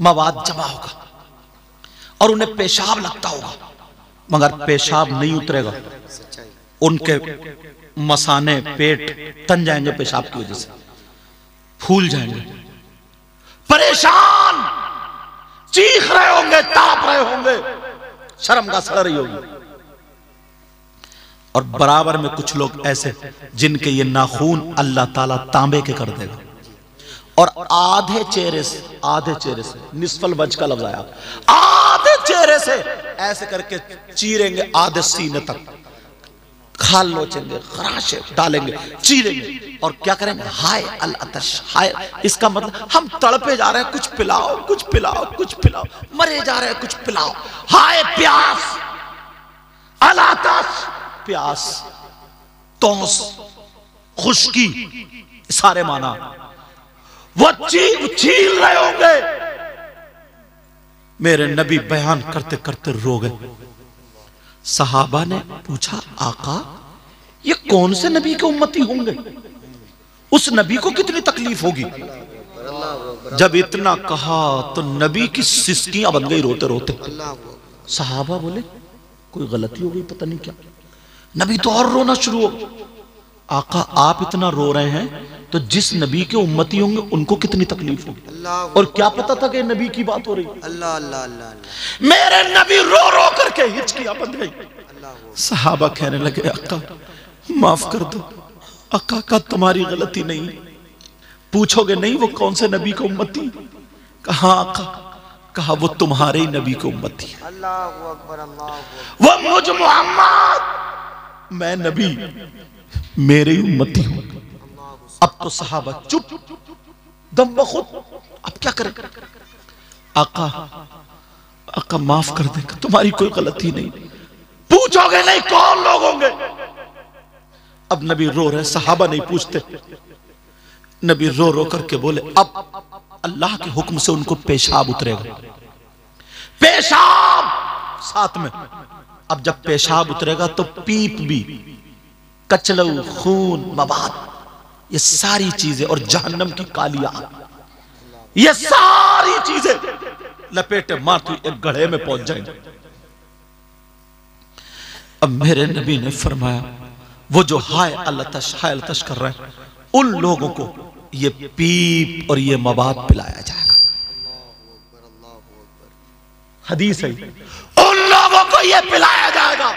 मवाद जमा होगा और उन्हें पेशाब लगता होगा, मगर पेशाब नहीं उतरेगा। उनके मसाने पेट तन जाएंगे पेशाब की वजह से, फूल जाएंगे, परेशान, चीख रहे होंगे, ताप रहे होंगे, शर्म का सड़ रही होगी। और बराबर में कुछ लोग ऐसे जिनके ये नाखून अल्लाह ताला तांबे के कर देगा और आधे चेहरे से निस्फल वज का लफ्ज आया, आधे चेहरे से ऐसे करके चीरेंगे, आधे सीने तक खाल नोचेंगे, खराशे डालेंगे, चीरेंगे और क्या करेंगे, हाय अल अतश, हाय। इसका मतलब हम तड़पे जा रहे हैं, कुछ पिलाओ, कुछ पिलाओ, कुछ पिलाओ, मरे जा रहे हैं, कुछ पिलाओ, हाय प्यास, अल अतश, प्यास, तौस, खुश्की, सारे माना। वो छील रहे होंगे। मेरे नबी बयान करते करते रो गए। सहाबा ने पूछा, आका ये कौन से नबी के उम्मती होंगे, उस नबी को कितनी तकलीफ होगी। जब इतना कहा तो नबी की सिसकियां बन गई रोते रोते। सहाबा बोले कोई गलती हो गई, पता नहीं क्या। नबी तो और रोना शुरू हो। आका आप इतना रो रहे हैं तो जिस नबी के उम्मती होंगे उनको कितनी तकलीफ होगी। और क्या पता था कि नबी की बात हो रही। अल्लाह अल्लाह अल्लाह। मेरे नबी रो रो करके हिचकियां बंध गई। सहाबा कहने लगे, आका माफ कर दो, आका का तुम्हारी गलती नहीं। पूछोगे नहीं वो कौन से नबी को उम्मती? कहा आका, कहा वो तुम्हारे ही नबी को उम्मती है। अल्लाहु अकबर, अल्लाहु अकबर। वो मुझ मोहम्मद, मैं नबी, मेरे ही उम्मती हूं। अब तो सहाबा चुप, दम बखुद। अब क्या करें? आका, आका माफ कर देगा, तुम्हारी कोई गलती नहीं। पूछोगे नहीं कौन लोग होंगे? अब नबी रो रहे, सहाबा नहीं पूछते। नबी रो रो करके बोले, अब अल्लाह के हुक्म से उनको पेशाब उतरेगा। पेशाब साथ में। अब जब पेशाब उतरेगा तो पीप भी, कचलऊ, खून, मवाद, ये सारी चीजें और जहन्नम की काली आग, ये सारी चीजें लपेटे मारती एक गड्ढे में पहुंच जाएंगे। अब मेरे नबी ने फरमाया, वो जो हाय अल्लातश, हाय अल्लातश कर रहे हैं, उन लोगों को ये पीप और ये मवाद पिलाया जाएगा। हदीस है, उन लोगों को ये पिलाया जाएगा।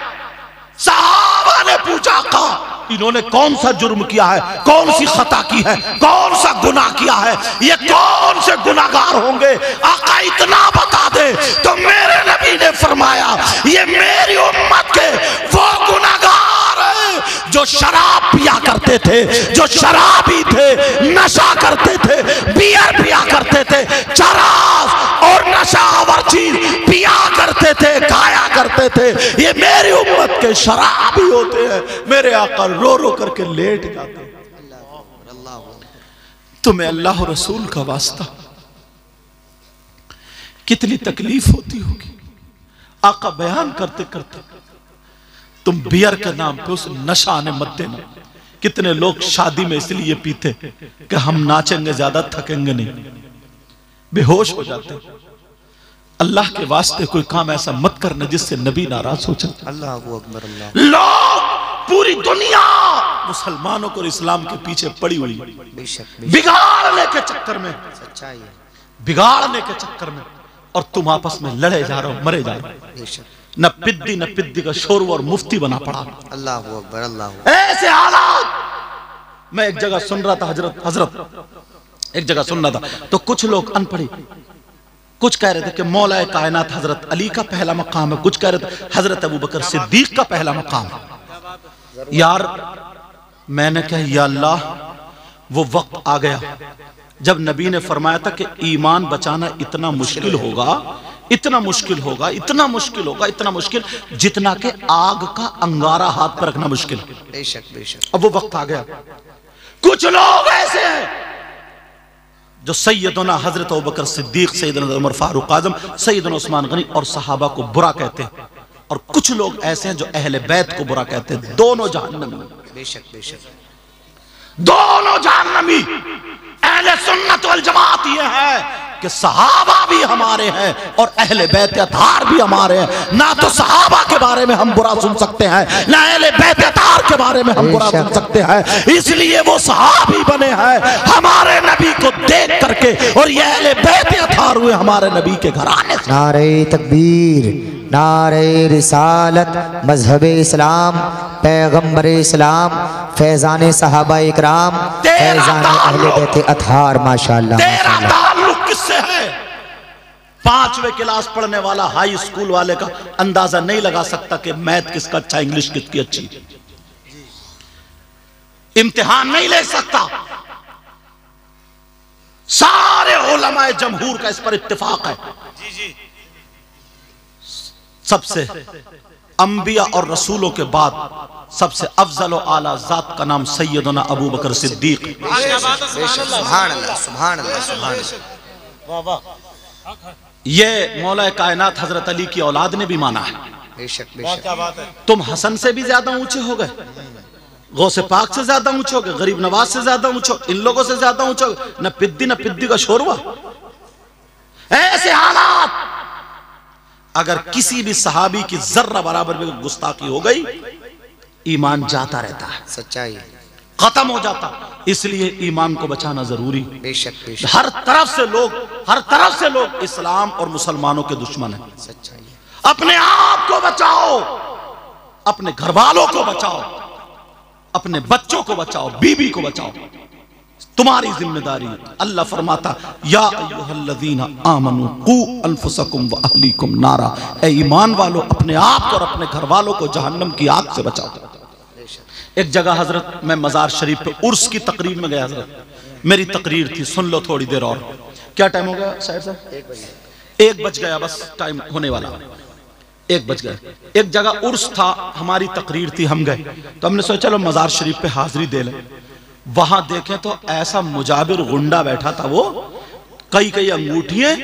सहाबा ने पूछा, कहा इन्होंने कौन सा जुर्म किया है, कौन सी खता की है, कौन सा गुनाह किया है, ये कौन से गुनाहगार होंगे? आका इतना बता दे। तो मेरे नबी ने फरमाया, ये मेरी उम्मत के वो गुनाहगार हैं जो शराब पिया करते थे, जो शराबी थे, नशा करते थे, बियर पिया करते थे, चरास और नशावर चीज पिया करते थे, खाया करते थे। ये मेरी उम्मत के शराबी होते हैं। मेरे आका रो रो करके लेट जाते हैं। तुम्हें अल्लाह और रसूल का वास्ता कितनी तकलीफ होती होगी। आका बयान करते करते, तुम बियर के नाम पे उस नशा आने मत देना। कितने लोग शादी में इसलिए पीते कि हम नाचेंगे ज्यादा, थकेंगे नहीं, बेहोश हो जाते। अल्लाह के वास्ते कोई काम ऐसा मत करना जिससे नबी नाराज हो जाए। अल्लाहु अकबर, अल्लाह। लोग पूरी दुनिया मुसलमानों को इस्लाम के पीछे पड़ी हुई, बिगाड़ने के चक्कर में, सच्चाई है, बिगाड़ने के चक्कर में, और तुम आपस में लड़े जा रहे हो, मरे जा रहे हो। न पिद्दी का शोर और मुफ्ती बना पड़ा। अल्लाहु अकबर, अल्लाह। ऐसे हालात मैं एक जगह सुन रहा था, हजरत एक जगह सुन रहा था, तो कुछ लोग अनपढ़ी कुछ कह रहे थे कि मौला कायनात हजरत अली का पहला मकाम है, कुछ कह रहे थे हजरत अबू बकर सिद्दीक का पहला मकाम है। यार मैंने कहा, या अल्लाह, वो वक्त आ गया जब नबी ने फरमाया था कि ईमान बचाना इतना मुश्किल होगा, इतना मुश्किल होगा, इतना मुश्किल होगा, इतना मुश्किल जितना कि आग का अंगारा हाथ पर रखना मुश्किल। बेशक बेशक। अब वो वक्त आ गया। कुछ लोग ऐसे हैं जो सैयदना हजरत अबू बकर सिद्दीक, सैयदना उमर फारूक आजम, सैयदना उस्मान गनी और सहाबा को बुरा कहते हैं, और कुछ लोग ऐसे हैं जो अहले बैत को बुरा कहते हैं। दोनों जहन्नमी। बेशक बेशक, दोनों दोनों जहन्नमी। अहले सुन्नत वल जमात ये है कि सहाबा भी हमारे हैं और अहले बैत अतार भी हमारे हैं। ना तो सहाबा के बारे में हम बुरा सुन सकते हैं, ना अहले बैत अतार के बारे में हम बुरा सुन सकते हैं। इसलिए वो सहाबी बने हैं हमारे नबी को देख करके, और ये अहले बैत अतार हुए हमारे नबी के घराने से। नारे तकबीर, नारे रिसालत, मजहब इस्लाम, पैगम्बर इस्लाम, फैजान सहाबा इकराम, फैजान अहले बैत अतार। माशाअल्लाह। तेरा ताल्लुक किससे है? 5वीं क्लास पढ़ने वाला हाई स्कूल वाले का अंदाजा नहीं लगा सकता कि मैथ किसका अच्छा, इंग्लिश किसकी अच्छी। इम्तिहान नहीं ले सकता। सारे उलमाए जमहूर का इस पर इत्तेफाक है। सबसे अंबिया और रसूलों के बाद सबसे अफजल और आला जात का नाम सैयदना अबू बकर सिद्दीक। सुभान अल्लाह, सुभान अल्लाह, सुभान अल्लाह। ये मौला कायनात हजरत अली की औलाद ने भी माना है। बेशक बेशक। तुम हसन से भी ज्यादा ऊंचे हो गए, गौसे पाक से ज्यादा ऊंचे हो गए, गरीब नवाज से ज्यादा ऊंचे हो, इन लोगों से ज्यादा ऊंचे हो गए। न पिद्दी का शोरवा। ऐसे हालात अगर किसी भी सहाबी की जर्रा बराबर में गुस्ताखी हो गई, ईमान जाता रहता है, सच्चाई खत्म हो जाता। इसलिए ईमान को बचाना जरूरी। बेशक बेशक। हर तरफ से लोग इस्लाम और मुसलमानों के दुश्मन हैं। सच्चाई। अपने आप को बचाओ, अपने घर वालों को बचाओ, अपने बच्चों को बचाओ, बीबी को बचाओ, तुम्हारी जिम्मेदारी। अल्लाह फरमाता या अय्युहल्लज़ीना आमनू कू अनफुसकुम व अहलीकुम नारा, ए ईमान वालों अपने आप और अपने घर वालों को जहन्नम की आग से बचाओ। एक जगह हजरत मैं मजार शरीफ पे उर्स की तकरीर में गया। हजरत मेरी तकरीर थी, सुन लो थोड़ी देर और। क्या टाइम हो गया शायद साहब? 1 बज गया, बस टाइम होने वाला, 1 बज गया। एक जगह उर्स था, हमारी तकरीर थी, हम गए तो हमने सोचा चलो मजार शरीफ पे हाजिरी दे लें। वहां देखें तो ऐसा मुजाबिर गुंडा बैठा था, वो कई अंगूठियां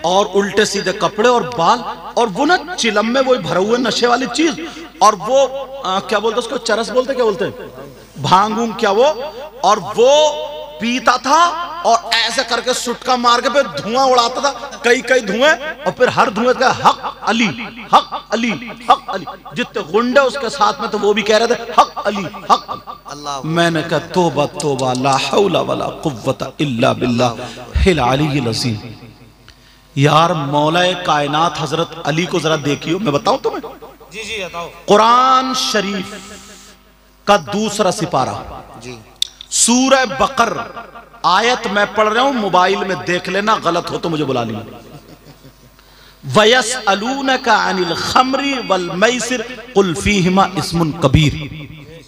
और उल्टे सीधे कपड़े और बाल, और वो ना चिलम में वो भरे हुए नशे वाली चीज, और वो क्या बोलते उसको, चरस बोलते, क्या बोलते भांगू क्या वो, और वो पीता था और ऐसे करके सुटका मार के फिर धुआं उड़ाता था, कई धुएं, और फिर हर धुएं का हक अली हक अली हक अली। जितने गुंडे उसके साथ में तो वो भी कह रहे थे हक अली हक अली। मैंने कहा तोबा तोबा, ला हौला वला कुव्वता इल्ला बिल्लाह हिल अलील अज़ीम। यार मौला कायनात हजरत अली को जरा देखियो। मैं बताऊं तुम्हें? जी जी बताओ। कुरान शरीफ का 2रा सिपारा, जी, सूरह बकर, आयत मैं पढ़ रहा हूं, मोबाइल में देख लेना, गलत हो तो मुझे बुला लेना। वयसअलूनका अनिल खम्री वल मैसिर कुल फीहिमा इस्मुन कबीर।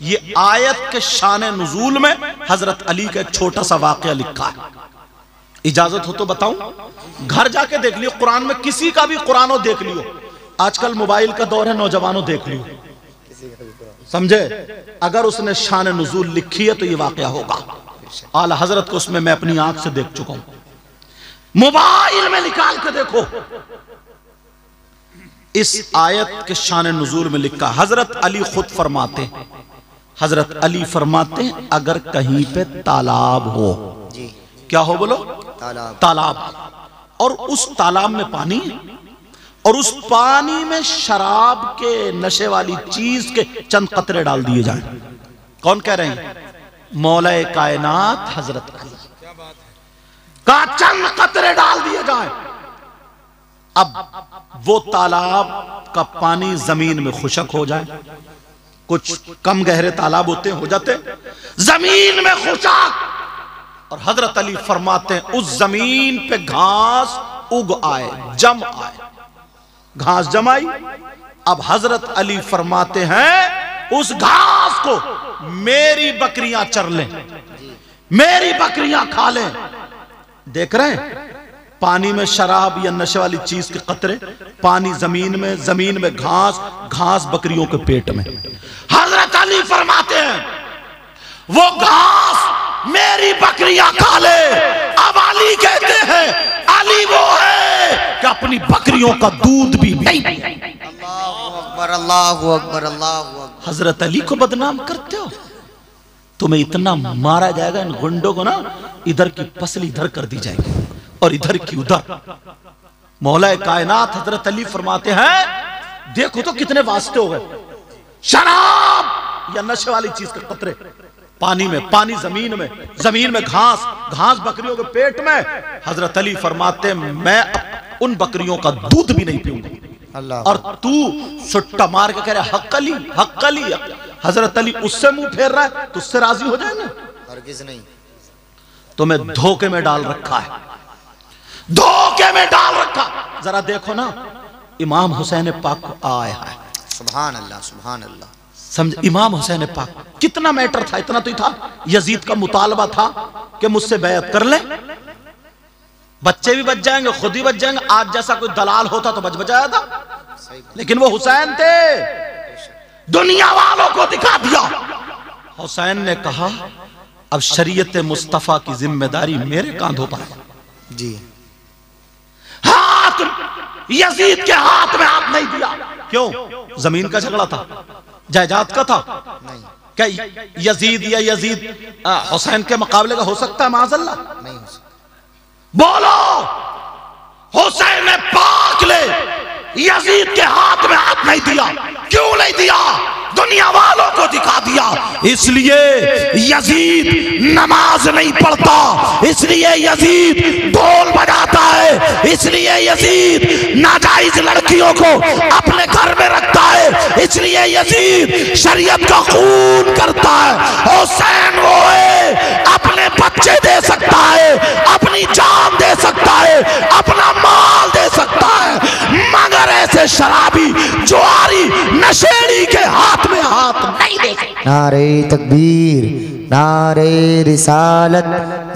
ये आयत के शान नुजूल में हजरत अली का एक छोटा सा वाकया लिखा है। इजाजत हो तो बताऊं? घर जाके देख लियो, कुरान में किसी का भी कुरानो देख लियो। आजकल मोबाइल का दौर है, नौजवानों देख लियो, समझे? अगर उसने शान नुजूल लिखी है तो ये वाकया होगा। आला हजरत को उसमें मैं अपनी आंख से देख चुका हूं। मोबाइल में निकाल के देखो, इस आयत के शान नुजूल में लिखा, हजरत अली खुद फरमाते, हजरत अली फरमाते अगर कहीं पे तालाब हो, जी, क्या हो बोलो? तालाब, और उस तालाब में पानी, और उस पानी में शराब के नशे वाली चीज के चंद कतरे डाल दिए जाएं। कौन कह रहे हैं? मौला कायनात हजरत अली का चंद कतरे डाल दिए जाएं। अब वो तालाब का पानी जमीन में खुशक हो जाए, कुछ कम गहरे तालाब होते हो जाते जमीन में खुशक, और हजरत अली फरमाते हैं उस जमीन पे घास उग आए, जम आए, घास जमाई। अब हजरत अली फरमाते हैं उस घास को मेरी बकरियां चर लें, मेरी बकरियां खा लें। देख रहे हैं पानी में शराब या नशे वाली चीज के कतरे, पानी जमीन में घास, घास बकरियों के पेट में। हजरत अली फरमाते हैं वो घास मेरी बकरियां खा ले। अब अली कहते हैं अली वो है कि अपनी बकरियों का दूध भी नहीं। अल्लाहु अकबर, अल्लाहु अकबर, अल्लाहु अकबर। हजरत अली को बदनाम करते हो, तुम्हें इतना मारा जाएगा, इन गुंडों को ना इधर की पसली इधर कर दी जाएगी, और इधर की उधर। मौला कायनात हजरत अली फरमाते हैं देखो तो कितने वास्ते हो गए, शराब या नशे वाली चीज के कतरे पानी में, पानी जमीन में, जमीन में घास, घास बकरियों के पेट में। हजरत अली फरमाते मैं उन बकरियों का दूध भी नहीं पीऊंगा। अल्लाह। और तू सुट्टा मार के कह रहा हक अली, हक अली। हजरत अली उससे मुंह फेर रहा है तो उससे राजी हो जाएंगे? हरगिज़ नहीं। तो मैं धोखे में डाल रखा है, धोखे में डाल रखा। जरा देखो ना इमाम हुसैन पाक को आया है, सुभान अल्लाह, सुभान अल्लाह। समझ, इमाम हुसैन पाक कितना मैटर था, इतना तो ही था। यजीद का मुतालबा था कि मुझसे बैत कर ले, बच्चे भी बच जाएंगे, खुद ही बच जाएंगे। आज जैसा कोई दलाल होता तो बच बचाया था, लेकिन वो हुसैन थे, दुनिया वालों को दिखा दिया। हुसैन ने कहा अब शरीयत मुस्तफा की जिम्मेदारी मेरे कांधों पर है जी। हाथ यजीद के हाथ में हाथ नहीं दिया। क्यों? जमीन का झगड़ा था, जायदाद का था। नहीं, क्या यजीद या यजीद हुसैन के मुकाबले का हो सकता है? माज़अल्लाह नहीं हो सकता। बोलो, हुसैन ने पाक ले यजीद के हाथ में हाथ नहीं दिया। क्यों नहीं दिया? दुनिया वालों को दिखा दिया। इसलिए यजीद नमाज नहीं पढ़ता, इसलिए यजीद ढोल बजाता है, इसलिए यजीद नाजायज लड़कियों को अपने घर में रखता है, इसलिए यजीद शरीयत का खून करता है। हुसैन वो है अपने बच्चे दे सकता है, अपनी जान दे सकता है, अपना माल दे सकता है, मगर ऐसे शराबी जुआरी नशेड़ी के हाथ में हाथ नहीं दे सकता। नारे तकबीर, नारे रिसालत,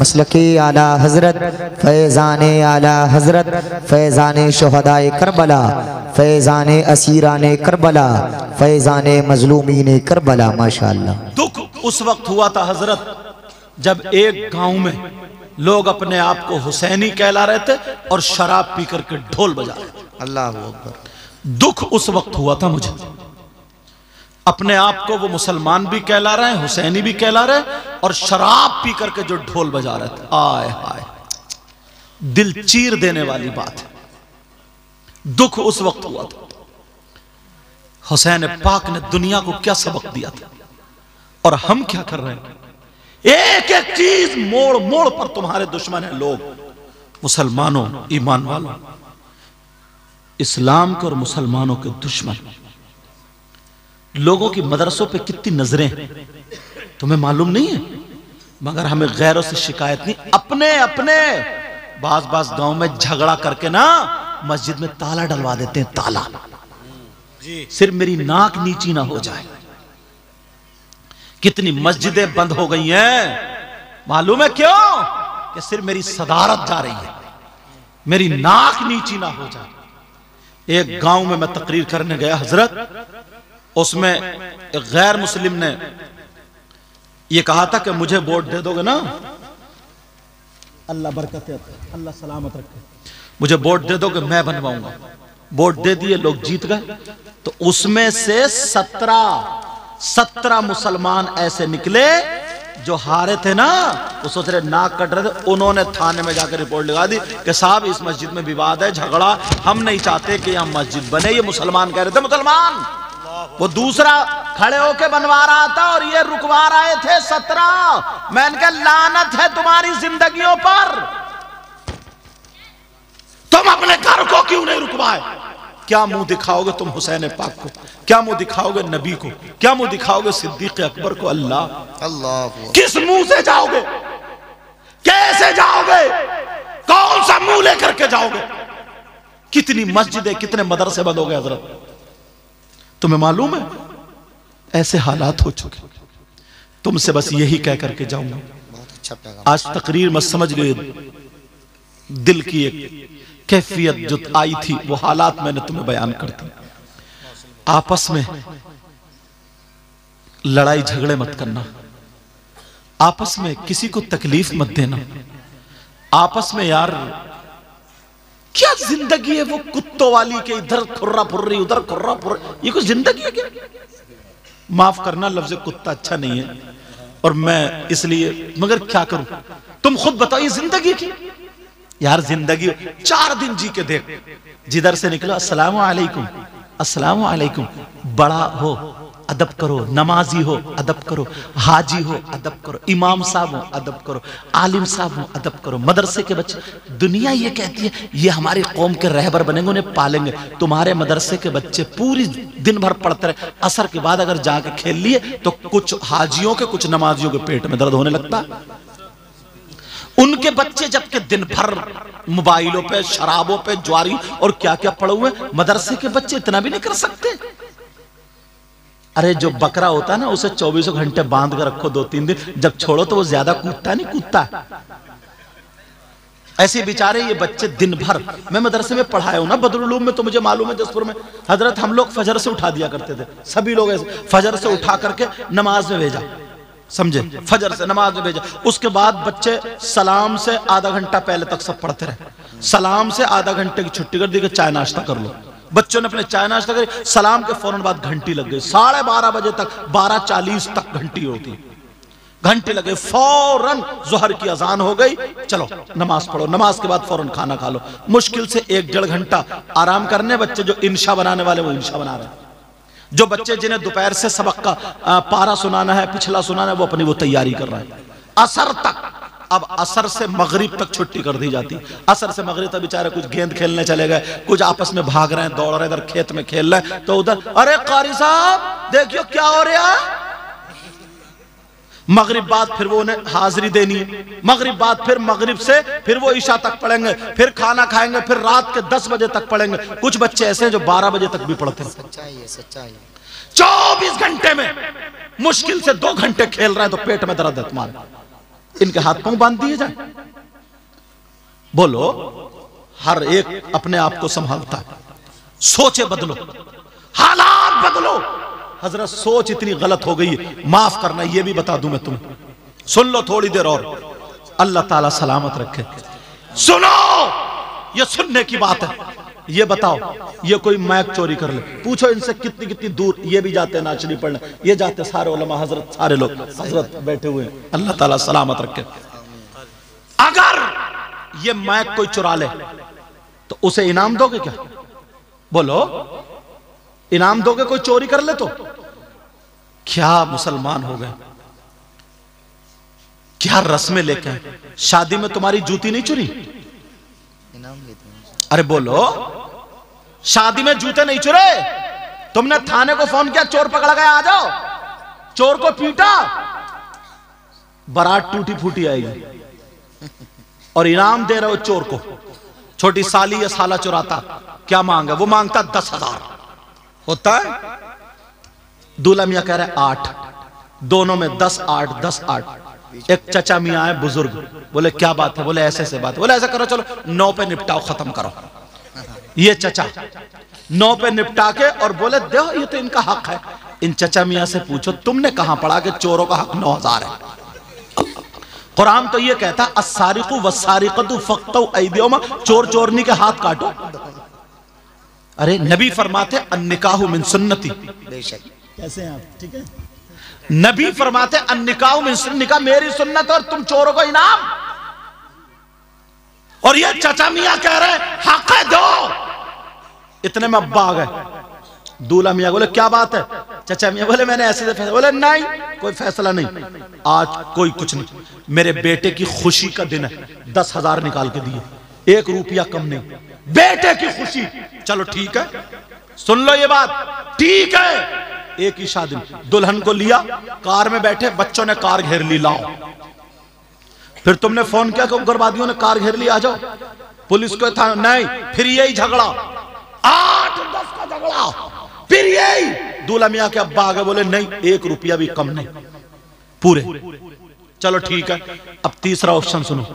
मसलके आला हजरत, फैज़ाने आला हजरत, फैज़ाने शुहदाए करबला, फैज़ाने असीराने करबला, फैज़ाने मजलूमीने करबला। माशाअल्लाह। दुख उस वक्त हुआ था हजरत जब एक गांव में लोग अपने आप को हुसैनी कहला रहे थे और शराब पी करके ढोल बजा रहे थे। अल्लाह अकबर। दुख उस वक्त हुआ था मुझे, अपने आप को वो मुसलमान भी कहला रहे हैं, हुसैनी भी कहला रहे हैं, और शराब पी करके जो ढोल बजा रहे थे। आय हाय, दिल चीर देने वाली बात है। दुख उस वक्त हुआ था। हुसैन पाक ने दुनिया को क्या सबक दिया था, और हम क्या कर रहे हैं? एक एक चीज मोड़ मोड़ पर तुम्हारे दुश्मन हैं लोग। मुसलमानों, ईमान वालों, इस्लाम के और मुसलमानों के दुश्मन। लोगों की मदरसों पे कितनी नजरें तुम्हें मालूम नहीं है, मगर हमें गैरों से शिकायत नहीं। अपने अपने बाज गांव में झगड़ा करके ना मस्जिद में ताला डलवा देते हैं, ताला, सिर्फ मेरी नाक नीची ना हो जाए। कितनी मस्जिदें बंद हो गई हैं मालूम है क्यों? कि सिर्फ मेरी सदारत जा रही है, मेरी नाक नीची ना हो जाए। एक गांव में मैं तकरीर करने गया हजरत, उसमें एक गैर मुस्लिम ने यह कहा था कि मुझे वोट दे दोगे ना, अल्लाह बरकत है, अल्लाह सलामत रखे, मुझे वोट दे दोगे मैं बनवाऊंगा। वोट दे दिए, लोग जीत गए। तो उसमें से 17 मुसलमान ऐसे निकले जो हारे थे ना, वो सोच रहे नाक कट रहे थे। उन्होंने थाने में जाकर रिपोर्ट लगा दी कि साहब इस मस्जिद में विवाद है, झगड़ा, हम नहीं चाहते कि यहां मस्जिद बने। ये मुसलमान कह रहे थे, मुसलमान, वो दूसरा खड़े होके बनवा रहा था और ये रुकवा रहे थे 17। मैंने कहा लानत है तुम्हारी जिंदगियों पर, तुम अपने घर को क्यों नहीं रुकवाए? क्या मुंह दिखाओगे तुम हुसैन पाक को? क्या मुंह दिखाओगे नबी को? क्या मुंह दिखाओगे सिद्दीक अकबर को? अल्लाह अल्लाह। किस मुंह से जाओगे? कैसे जाओगे? कौन सा मुंह लेकर के जाओगे? कितनी मस्जिदें, कितने मदरसे बंद हो गए हजरत, तुम्हें मालूम है? ऐसे हालात हो चुके। तुमसे बस यही कह करके जाऊंगा, बहुत अच्छा पैगाम। आज तकरीर में समझ गए दिल की एक कैफियत जो आई थी, वो हालात मैंने तुम्हें बयान कर दी। आपस में लड़ाई झगड़े मत करना, आपस में किसी को तकलीफ मत देना, आपस में यार क्या जिंदगी है वो कुत्तों वाली के, इधर खुर्रा फुर्री उधर खुर्रा फुर्री, ये कोई जिंदगी है क्या? माफ करना, लफ्ज कुत्ता अच्छा नहीं है और मैं इसलिए, मगर क्या करूं? तुम खुद बताओ ये जिंदगी की? यार जिंदगी 4 दिन जी के देख, जिधर से निकलो अस्सलामु अलैकुम, अस्सलामु अलैकुम। बड़ा हो अदब करो, नमाजी हो अदब करो, हाजी हो अदब करो, इमाम साहब हो अदब करो, आलिम साहब हो अदब करो, मदरसे के बच्चे। दुनिया ये कहती है ये हमारी कौम के रहबर बनेंगे, उन्हें पालेंगे। तुम्हारे मदरसे के बच्चे पूरी दिन भर पढ़ते रहे, असर के बाद अगर जाके खेल लिए तो कुछ हाजियों के कुछ नमाजियों के पेट में दर्द होने लगता। उनके बच्चे जबकि दिन भर मोबाइलों पे, शराबों पे, ज्वारी और क्या क्या पड़े हुए, मदरसे के बच्चे इतना भी नहीं कर सकते। अरे जो बकरा होता है ना उसे 24 घंटे बांध कर रखो 2-3 दिन, जब छोड़ो तो वो ज्यादा कूदता नहीं, कूदता। ऐसे बेचारे ये बच्चे दिन भर, मैं मदरसे में पढ़ाया हूं ना बदरुल उलूम में, तो मुझे मालूम है जसपुर में हजरत हम लोग फजर से उठा दिया करते थे, सभी लोग ऐसे फजर से उठा करके नमाज में भेजा, समझे, फजर से नमाज में भेजा। उसके बाद बच्चे सलाम से आधा घंटा पहले तक सब पढ़ते रहे, सलाम से आधा घंटे की छुट्टी कर दी कि चाय नाश्ता कर लो। बच्चों ने अपने चाय नाश्ता करी, सलाम के फौरन बाद घंटी लग गई, 12:30 बजे तक, 12:40 तक घंटी होती, घंटे लगे, फौरन जोहर की अजान हो गई, चलो नमाज पढ़ो, नमाज के बाद फौरन खाना खा लो। मुश्किल से 1-1.5 घंटा आराम करने बच्चे, जो इंशा बनाने वाले वो इंशा बना रहे, जो बच्चे जिन्हें दोपहर से सबक का पारा सुनाना है, पिछला सुनाना है, वो अपनी वो तैयारी कर रहे हैं। असर तक, अब असर से मगरिब तक छुट्टी कर दी जाती, असर से मगरिब तक बेचारे कुछ गेंद खेलने चले गए, कुछ आपस में भाग रहे हैं, दौड़ रहे हैं, इधर खेत में खेल रहे हैं, तो उधर अरे कारी साहब देखियो क्या हो रहा है। मगरिब बाद फिर वो उन्हें हाजिरी देनी है, मगरिब बाद फिर मगरिब से फिर वो ईशा तक पढ़ेंगे, फिर खाना खाएंगे, फिर रात के 10 बजे तक पढ़ेंगे। कुछ बच्चे ऐसे हैं जो 12 बजे तक भी पढ़ते हैं। सच्चाई है, सच्चाई है। 24 घंटे में मुश्किल से 2 घंटे खेल रहे हैं तो पेट में दर्द है तुम्हारे, इनके हाथ पांव बांध दिए जाए। बोलो, हर एक अपने आप को संभालता है, सोचे बदलो, हालात बदलो। हजरत सोच इतनी गलत हो गई है, माफ करना, ये भी बता दूं मैं तुम्हें, सुन लो थोड़ी देर और, अल्लाह ताला सलामत रखे। सुनो, ये सुनने की बात है। ये बताओ, ये कोई मैक चोरी कर ले, पूछो इनसे कितनी कितनी दूर ये भी जाते हैं नाचनी पढ़ने, ये जाते सारे उलमा हजरत, सारे लोग हजरत बैठे हुए हैं, अल्लाह ताला सलामत रखे। अगर ये मैक कोई चुरा ले तो उसे इनाम दोगे क्या? बोलो, इनाम दोगे? कोई चोरी कर ले तो क्या मुसलमान हो गए, क्या रस्में लेके आए। शादी में तुम्हारी जूती नहीं चुरी? इनाम लेते हैं। अरे बोलो, शादी में जूते नहीं चुरे? तुमने थाने को फोन किया, चोर पकड़ा गया, आ जाओ, चोर को पीटा, बारात टूटी फूटी आएगी और इनाम दे रहे हो चोर को। छोटी साली या साला चुराता, क्या मांगा? वो मांगता 10,000 होता है। दूल्हा मियां कह रहे 8, दोनों में 10, 8, 10, 8। एक चचा मियां है बुजुर्ग, बोले क्या बात है? बोले ऐसे ऐसे बात है। बोले ऐसा करो, चलो 9 पे निपटाओ, खत्म करो। ये चचा 9 पे निपटा के और बोले दो, ये तो इनका हक है। इन चचा मियां से पूछो, तुमने कहां पढ़ा कि चोरों का हक 9,000 है? कुरान तो ये कहता है अस्सारिकु वस्सारिकतु फक्तु ऐदियुहुमा, चोर चोरनी के हाथ काटो। अरे नबी फरमाते अन्निकाहु मिन सुन्नती। बेशक। कैसे हैं आप? ठीक है। नबी फरमाते अन्निकाहु मिन सुन्नती, निकाह मेरी सुन्नत और तुम चोरों को इनाम। और ये चचा मियां कह रहे हक है दो। इतने में अब्बा आ गए। दूल्हा मियां बोले क्या बात है? चचा मियां बोले मैंने ऐसे फैसला। बोले नहीं, कोई फैसला नहीं, आज कोई कुछ नहीं, मेरे बेटे की खुशी का दिन है, 10,000 निकाल के दिए, 1 रुपया कम नहीं, बेटे की खुशी। चलो ठीक है, सुन लो ये बात, ठीक है। एक ही शादी, दुल्हन को लिया, कार में बैठे, बच्चों ने कार घेर ली, लाओ। फिर तुमने फोन किया कि उग्रवादियों ने कार घेर ली, आ जाओ। पुलिस को था नहीं, फिर यही झगड़ा, 8-10 का झगड़ा, फिर यही। दूल्हा मियां के अब्बा आ गए, बोले नहीं, 1 रुपया भी कम नहीं, पूरे। चलो ठीक है, अब तीसरा ऑप्शन सुनो।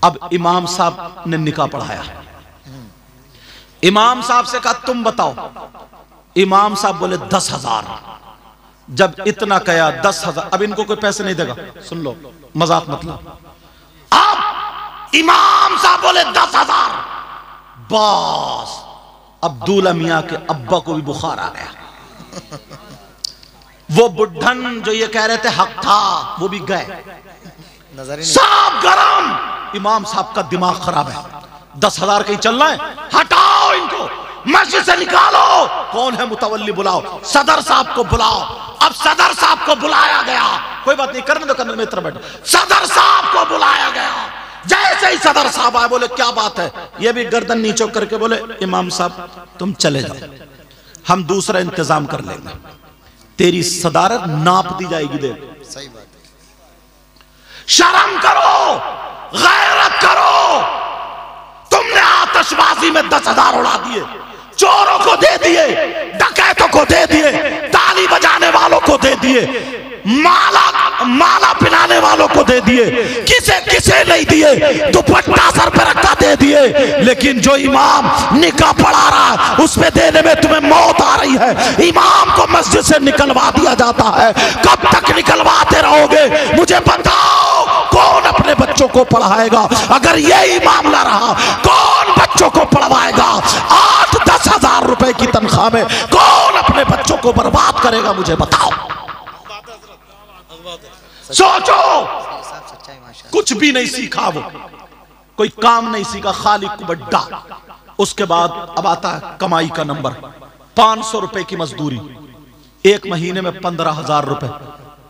अब इमाम साहब ने निकाह पढ़ाया, इमाम साहब से कहा तुम बताओ। इमाम साहब बोले 10,000। जब इतना कहा 10,000, अब इनको कोई पैसे नहीं देगा, सुन लो, मजाक मतलब। अब इमाम साहब बोले 10,000, बस अब दूल्हा मियां के अब्बा को भी बुखार आ गया। वो बुढ़न जो ये कह रहे थे हक था, वो भी गए, सब गरम। इमाम साहब का दिमाग खराब है, 10,000 कहीं चलना है, हटाओ इनको, मस्जिद से निकालो। कौन है मुतवल्ली, बुलाओ, सदर साहब को बुलाओ। अब सदर साहब को बुलाया गया, कोई बात नहीं, करने दो, करने में इतना बैठो। सदर साहब को बुलाया गया, जैसे ही सदर साहब आए बोले क्या बात है, ये भी गर्दन नीचे करके बोले इमाम साहब तुम चले जाओ, हम दूसरा इंतजाम कर लेंगे, तेरी सदारत नाप दी जाएगी। देख सही बात है। शर्म करो, गैरत करो। तुमने आतिशबाजी में 10,000 उड़ा दिए, चोरों को दे दिए, डकैतों को दे दिए, ताली बजाने वालों को दे दिए, माला पिलाने वालों को दे दिए, किसे नहीं दिए, दुपट्टा सर पे रखा दे दिए। लेकिन जो इमाम निकाह पढ़ा रहा है उस पे देने में तुम्हें मौत आ रही है। इमाम को मस्जिद से निकलवा दिया जाता है। कब तक निकलवाते रहोगे मुझे बताओ। कौन अपने बच्चों को पढ़ाएगा? अगर यही मामला रहा कौन बच्चों को पढ़वाएगा? 8-10 हजार रुपए की तनख्वाह में कौन अपने बच्चों को बर्बाद करेगा? मुझे बताओ। सोचो, कुछ भी नहीं सीखा, वो कोई काम नहीं सीखा, खाली कुबड्डा। उसके बाद अब आता है कमाई का नंबर, 500 रुपए की मजदूरी, एक महीने में 15,000 रुपए।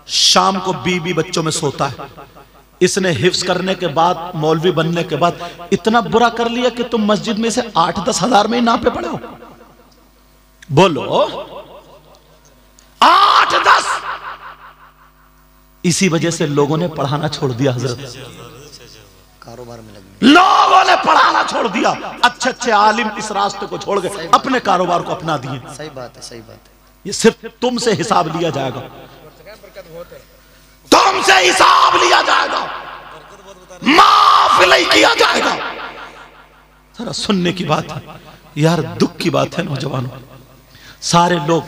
शाम को बीबी बच्चों में सोता है। इसने हिफ्ज करने के बाद, मौलवी बनने के बाद इतना बुरा कर लिया कि तुम मस्जिद में से 8-10 हजार में ही नापे पड़े हो। बोलो 8-10। इसी वजह से लोगों ने पढ़ाना छोड़ दिया। हजरत कारोबार में लग लोगों ने पढ़ाना छोड़ दिया। अच्छे आलिम इस रास्ते को छोड़ गए, अपने कारोबार को अपना दिए। सही बात है, सही बात है। ये सिर्फ तुमसे हिसाब लिया जाएगा, तुमसे हिसाब लिया जाएगा, माफ नहीं किया जाएगा। जरा सुनने की बात है यार, दुख की बात है नौजवानों। सारे लोग,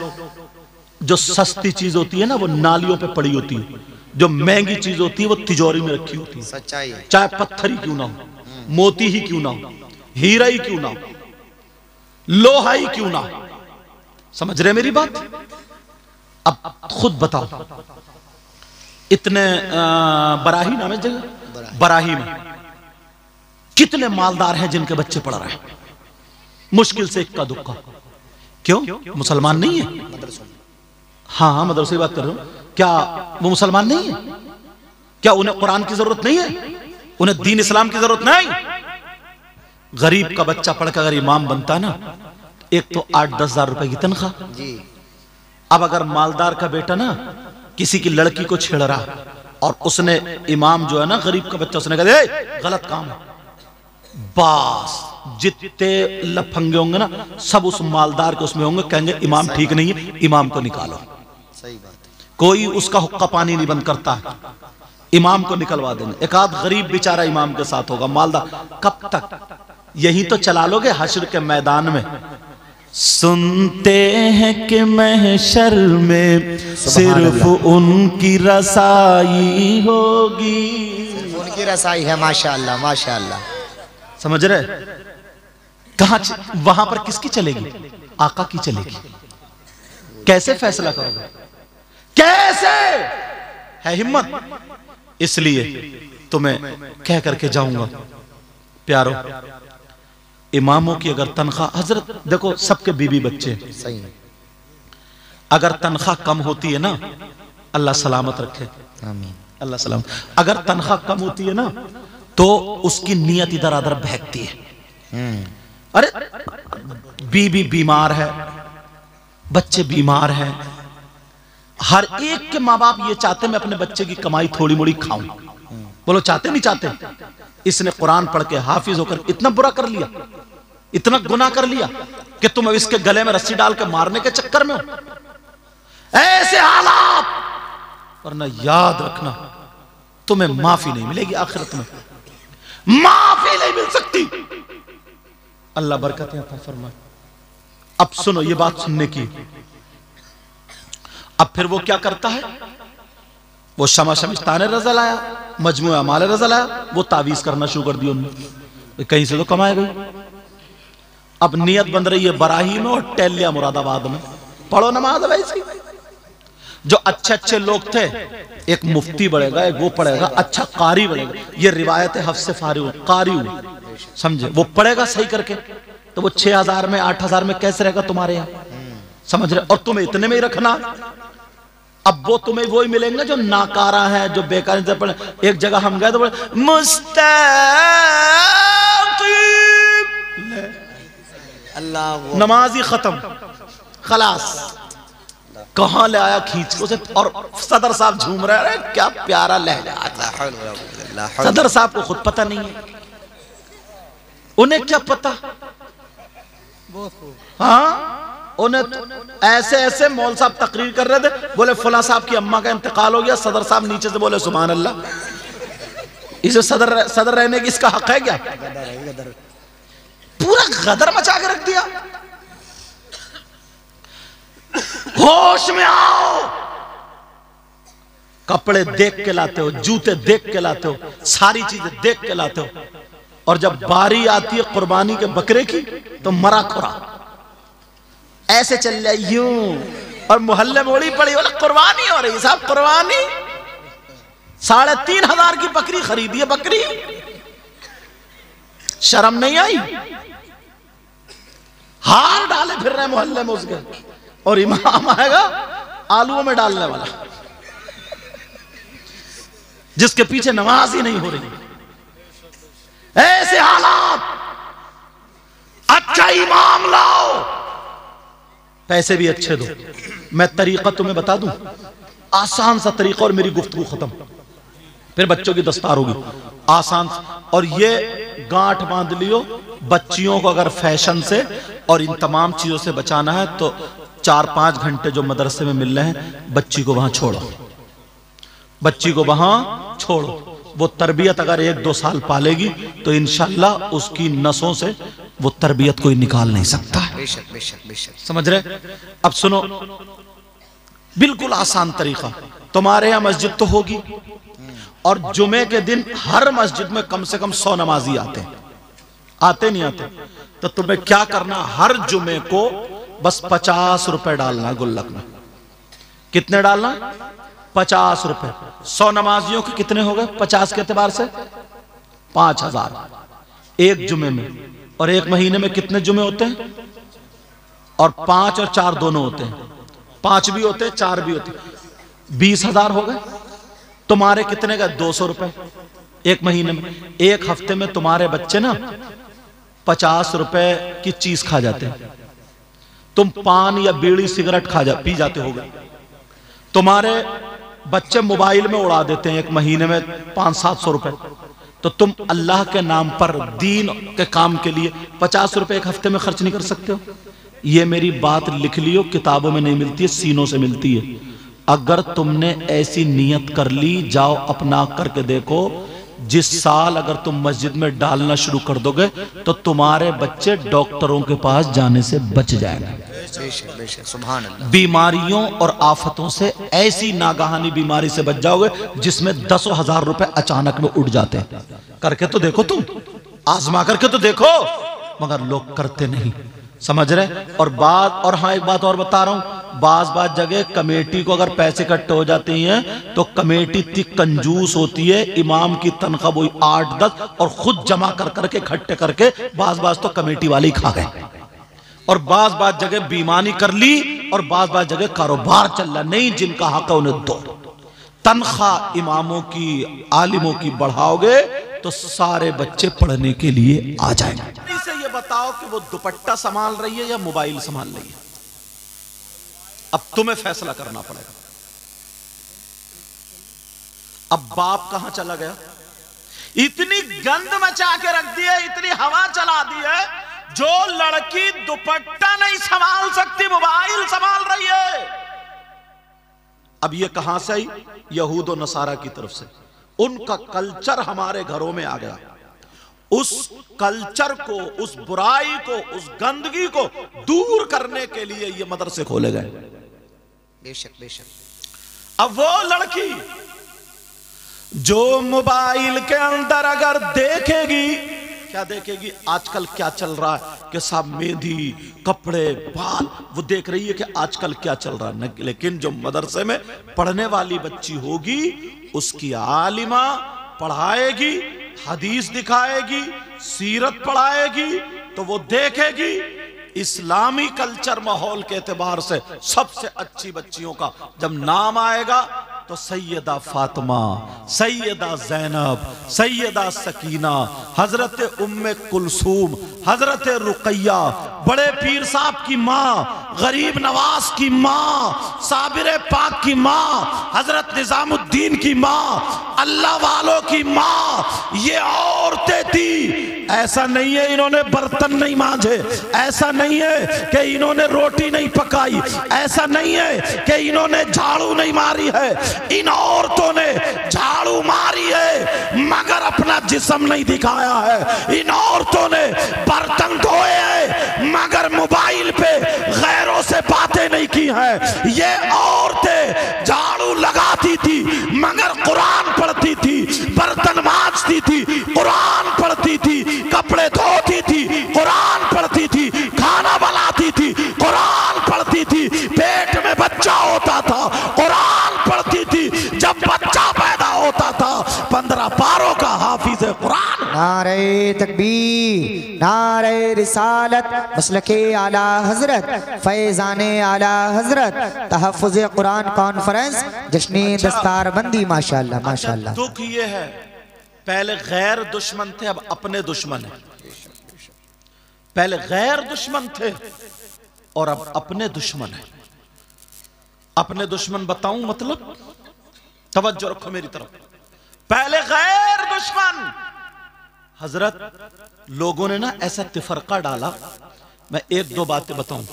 जो सस्ती चीज होती है ना वो नालियों पे पड़ी होती है, जो महंगी चीज होती है वो तिजोरी में रखी होती है। सच्चाई है। चाहे पत्थर ही क्यों ना हो, मोती ही क्यों ना हो, हीरा ही क्यों ना हो, लोहा ही क्यों ना हो। समझ रहे मेरी बात? अब खुद बताओ, इतने बराही नाम है जगह, बराही में कितने मालदार हैं जिनके बच्चे पढ़ रहे हैं? मुश्किल से इक्का दुक्का। क्यों? मुसलमान नहीं है। हाँ, मदरसे की बात कर रहा हूं। क्या वो मुसलमान नहीं है? क्या उन्हें कुरान की जरूरत नहीं है? उन्हें दीन इस्लाम की जरूरत नहीं? गरीब का बच्चा पढ़कर अगर इमाम बनता ना, एक तो 8-10 हजार रुपए की तनख्वाह जी। अब अगर मालदार का बेटा ना किसी की लड़की को छेड़ रहा और उसने इमाम जो है ना, गरीब का बच्चा, उसने कहा गलत काम है, बस जितने लफंगे होंगे ना सब उस मालदार के उसमें होंगे, कहेंगे इमाम ठीक नहीं है, इमाम को निकालो। सही बात है। कोई उसका हुक्का पानी नहीं बंद करता है, इमाम को निकलवा देंगे। एक आध गरीब बेचारा इमाम के साथ होगा, मालदार। कब तक यही तो चला लोगे हश्र के मैदान में? सुनते हैं कि महशर में सिर्फ उनकी रसाई होगी, सिर्फ उनकी रसाई है। माशाअल्लाह, माशाअल्लाह। समझ रहे? कहां वहां पर किसकी चलेगी? आका की चलेगी। कैसे फैसला करोगे? कैसे है हिम्मत? इसलिए तुम्हें कह करके जाऊंगा प्यारो, इमामों की अगर तनख्वाह, हजरत देखो सबके बीवी बच्चे, सही है। अगर तनख्वाह कम होती है ना, अल्लाह सलामत रखे, आमीन, अल्लाह सलामत। अगर तनख्वाह कम होती है ना तो उसकी नीयत इधर उधर बहकती है। अरे बीवी बीमार है, बच्चे बीमार हैं, हर एक के माँ बाप ये चाहते मैं अपने बच्चे की कमाई थोड़ी मोड़ी खाऊं। बोलो चाहते नहीं चाहते? इसने कुरान पढ़ के हाफिज होकर इतना बुरा कर लिया, इतना गुनाह कर लिया कि तुम अब इसके गले में रस्सी डाल के मारने के चक्कर में हो। ऐसे हालात, वरना याद रखना तुम्हें माफी नहीं मिलेगी आखिरत में, माफी नहीं मिल सकती। अल्लाह बरकतें अता फरमाए। अब सुनो, ये बात सुनने की। अब फिर वो क्या करता है? वो शमा शमिस्तान रजा लाया, मजमू अमाल रजा लाया, वो तावीज करना शुरू कर दिया उन्होंने। कहीं से तो कमाए गई। अब नियत बन रही है बराही में और टेलिया मुरादाबाद में। पढ़ो नमाज वैसी। जो अच्छे अच्छे लोग थे, एक मुफ्ती बढ़ेगा, एक वो पढ़ेगा, अच्छा कारी बढ़ेगा। ये रिवायत है हफ्स से कारी समझे, वो पढ़ेगा सही करके, तो वो 6,000 में 8,000 में कैसे रहेगा तुम्हारे यहाँ, समझ रहे। और तुम्हें इतने में ही रखना। अब वो तुम्हें वही मिलेंगे जो नाकारा है, जो बेकार से पढ़े। एक जगह हम गए तो बोले अल्लाह नमाजी खत्म, खलास। कहां ले आया खींच के उसे, और सदर साहब झूम रहे हैं, क्या प्यारा लहजा आता है। सदर साहब को खुद पता नहीं है, उन्हें क्या पता। हाँ, उन्हें तो ऐसे ऐसे मौल साहब तकरीर कर रहे थे, बोले फला साहब की अम्मा का इंतकाल हो गया। सदर साहब नीचे से बोले सुभान अल्लाह, इसे सदर रहने की इसका हक है क्या? पूरा गदर मचा के रख दिया। होश में आओ, कपड़े देख के लाते हो, जूते देख के लाते हो, सारी चीजें देख के लाते हो, और जब बारी आती है कुर्बानी के बकरे की तो मरा खुरा ऐसे चल रहा यूं, और मोहल्ले में उड़ी पड़ी, बोला कुर्बानी हो रही साहब, कुर्बानी 3,500 की बकरी खरीदी है। बकरी, शर्म नहीं आई? हार डाले फिर रहे मोहल्ले में उसके, और इमाम आएगा आलूओं में डालने वाला, जिसके पीछे नमाज ही नहीं हो रही। ऐसे हालात, अच्छा इमाम लाओ, पैसे भी अच्छे दो। मैं तरीका तुम्हें बता दूं, आसान सा तरीका, और मेरी गुफ्तगू खत्म, फिर बच्चों की दस्तार होगी आसान। और ये गांठ बांध लियो, बच्चियों को अगर फैशन से और इन तमाम चीजों से बचाना है तो 4-5 घंटे जो मदरसे में मिल रहे हैं, बच्ची को वहां छोड़ो, बच्ची को वहां छोड़ो। वो तरबियत अगर 1-2 साल पालेगी तो इंशाल्लाह उसकी नसों से वो तरबियत कोई निकाल नहीं सकता है। बेशक बेशक बेशक, समझ रहे? अब सुनो, बिल्कुल आसान तरीका। तुम्हारे यहाँ मस्जिद तो होगी, और जुमे के दिन हर मस्जिद में कम से कम 100 नमाजी आते हैं, आते नहीं आते? तो तुम्हें क्या करना, हर जुमे को बस 50 रुपए डालना गुल्लक में। कितने डालना? 50 रुपए। 100 नमाजियों के कितने हो गए 50 के एतबार से? 5,000 एक जुमे में। और एक महीने में कितने जुमे होते हैं? और 5 और 4 दोनों होते हैं, 5 भी होते हैं 4 भी होते हैं। 20,000 हो गए। तुम्हारे कितने का? 200 रुपए एक महीने में। एक हफ्ते में तुम्हारे बच्चे ना 50 रुपए की चीज खा जाते हैं। तुम पान या बीड़ी सिगरेट पी जाते होगे। तुम्हारे बच्चे मोबाइल में उड़ा देते हैं एक महीने में 500-700 रुपए। तो तुम अल्लाह के नाम पर दीन के काम के लिए 50 रुपए एक हफ्ते में खर्च नहीं कर सकते हो? ये मेरी बात लिख लियो, किताबों में नहीं मिलती है, सीनों से मिलती है। अगर तुमने ऐसी नियत कर ली, जाओ अपना करके देखो, जिस साल अगर तुम मस्जिद में डालना शुरू कर दोगे तो तुम्हारे बच्चे डॉक्टरों के पास जाने से बच जाएंगे। बेशक बेशक, सुभान अल्लाह। बीमारियों और आफतों से, ऐसी नागहानी बीमारी से बच जाओगे जिसमें 10,000 रुपए अचानक में उड़ जाते हैं। करके तो देखो, तुम आजमा करके तो देखो, मगर लोग करते नहीं, समझ रहे? और हाँ, एक बात और बता रहा हूं, बाज जगह कमेटी को अगर पैसे इकट्ठे हो जाते हैं तो कमेटी इतनी कंजूस होती है, इमाम की तनख्वाह वही 8-10 और खुद जमा कर करके इकट्ठे करके बाज तो कमेटी वाले ही खा गए। और बाज जगह बेईमानी कर ली, और बाज जगह कारोबार चल रहा नहीं, जिनका हक है उन्हें दो। तनख्वाह इमामों की, आलिमों की बढ़ाओगे तो सारे बच्चे पढ़ने के लिए आ जाएंगे। इसे ये बताओ कि वो दुपट्टा संभाल रही है या मोबाइल संभाल रही है? अब तुम्हें फैसला करना पड़ेगा। अब बाप कहां चला गया? इतनी गंद मचा के रख दी है, इतनी हवा चला दी है, जो लड़की दुपट्टा नहीं संभाल सकती मोबाइल संभाल रही है। अब ये कहां से आई? यहूद और नसारा की तरफ से। उनका कल्चर हमारे घरों में आ गया। उस कल्चर को, उस बुराई को, उस गंदगी को दूर करने के लिए ये मदरसे खोले गए। बेशक बेशक। अब वो लड़की जो मोबाइल के अंदर अगर देखेगी क्या देखेगी? आजकल क्या चल रहा है कि साहब मेहंदी, कपड़े, बाल, वो देख रही है कि आजकल क्या चल रहा है। लेकिन जो मदरसे में पढ़ने वाली बच्ची होगी, उसकी आलिमा पढ़ाएगी, हदीस दिखाएगी, सीरत पढ़ाएगी, तो वो देखेगी इस्लामी कल्चर माहौल के एतबार से सबसे अच्छी बच्चियों का जब नाम आएगा तो सैयदा फातिमा, सैयदा ज़ैनब, सैयदा सकीना, हजरत उम्मे कुलसूम, हजरत रुकैया, बड़े पीर साहब की माँ, गरीब नवाज की माँ, साबिर पाक की माँ, हजरत निजामुद्दीन की माँ, अल्लाह वालों की माँ, ये औरतें थी। ऐसा नहीं है इन्होंने बर्तन नहीं मांजे, ऐसा नहीं है कि इन्होंने रोटी नहीं पकाई, ऐसा नहीं है कि इन्होंने झाड़ू नहीं मारी है। इन औरतों ने झाड़ू मारी है मगर अपना जिस्म नहीं दिखाया है। इन औरतों ने बर्तन धोए हैं मगर मोबाइल पे गैरों से बातें नहीं की हैं। ये औरतें झाड़ू लगाती थी मगर कुरान पढ़ती थी, बर्तन मांजती थी, कुरान पढ़ती थी, कपड़े धोती थी, कुरान पढ़ती थी, खाना बनाती थी, कुरान पढ़ती थी, पेट में बच्चा होता था, कुरान पढ़ती थी, जब बच्चा पैदा होता था 15 पारों का हाफिज कुरान। नारे तकबीर, नारे रिसालत, मसलके आला हजरत, फैजाने आला हजरत, तहफ़्फ़ुज़ कुरान कॉन्फ्रेंस, जश्न दस्तारबंदी। माशाअल्लाह माशाअल्लाह। दुख ये है, पहले गैर दुश्मन थे, अब अपने दुश्मन है। पहले गैर दुश्मन थे और अब अपने दुश्मन है। अपने दुश्मन बताऊं मतलब? तवज्जो रखो मेरी तरफ। पहले गैर दुश्मन, हजरत लोगों ने ना ऐसा तिफरका डाला। मैं एक दो बातें बताऊं।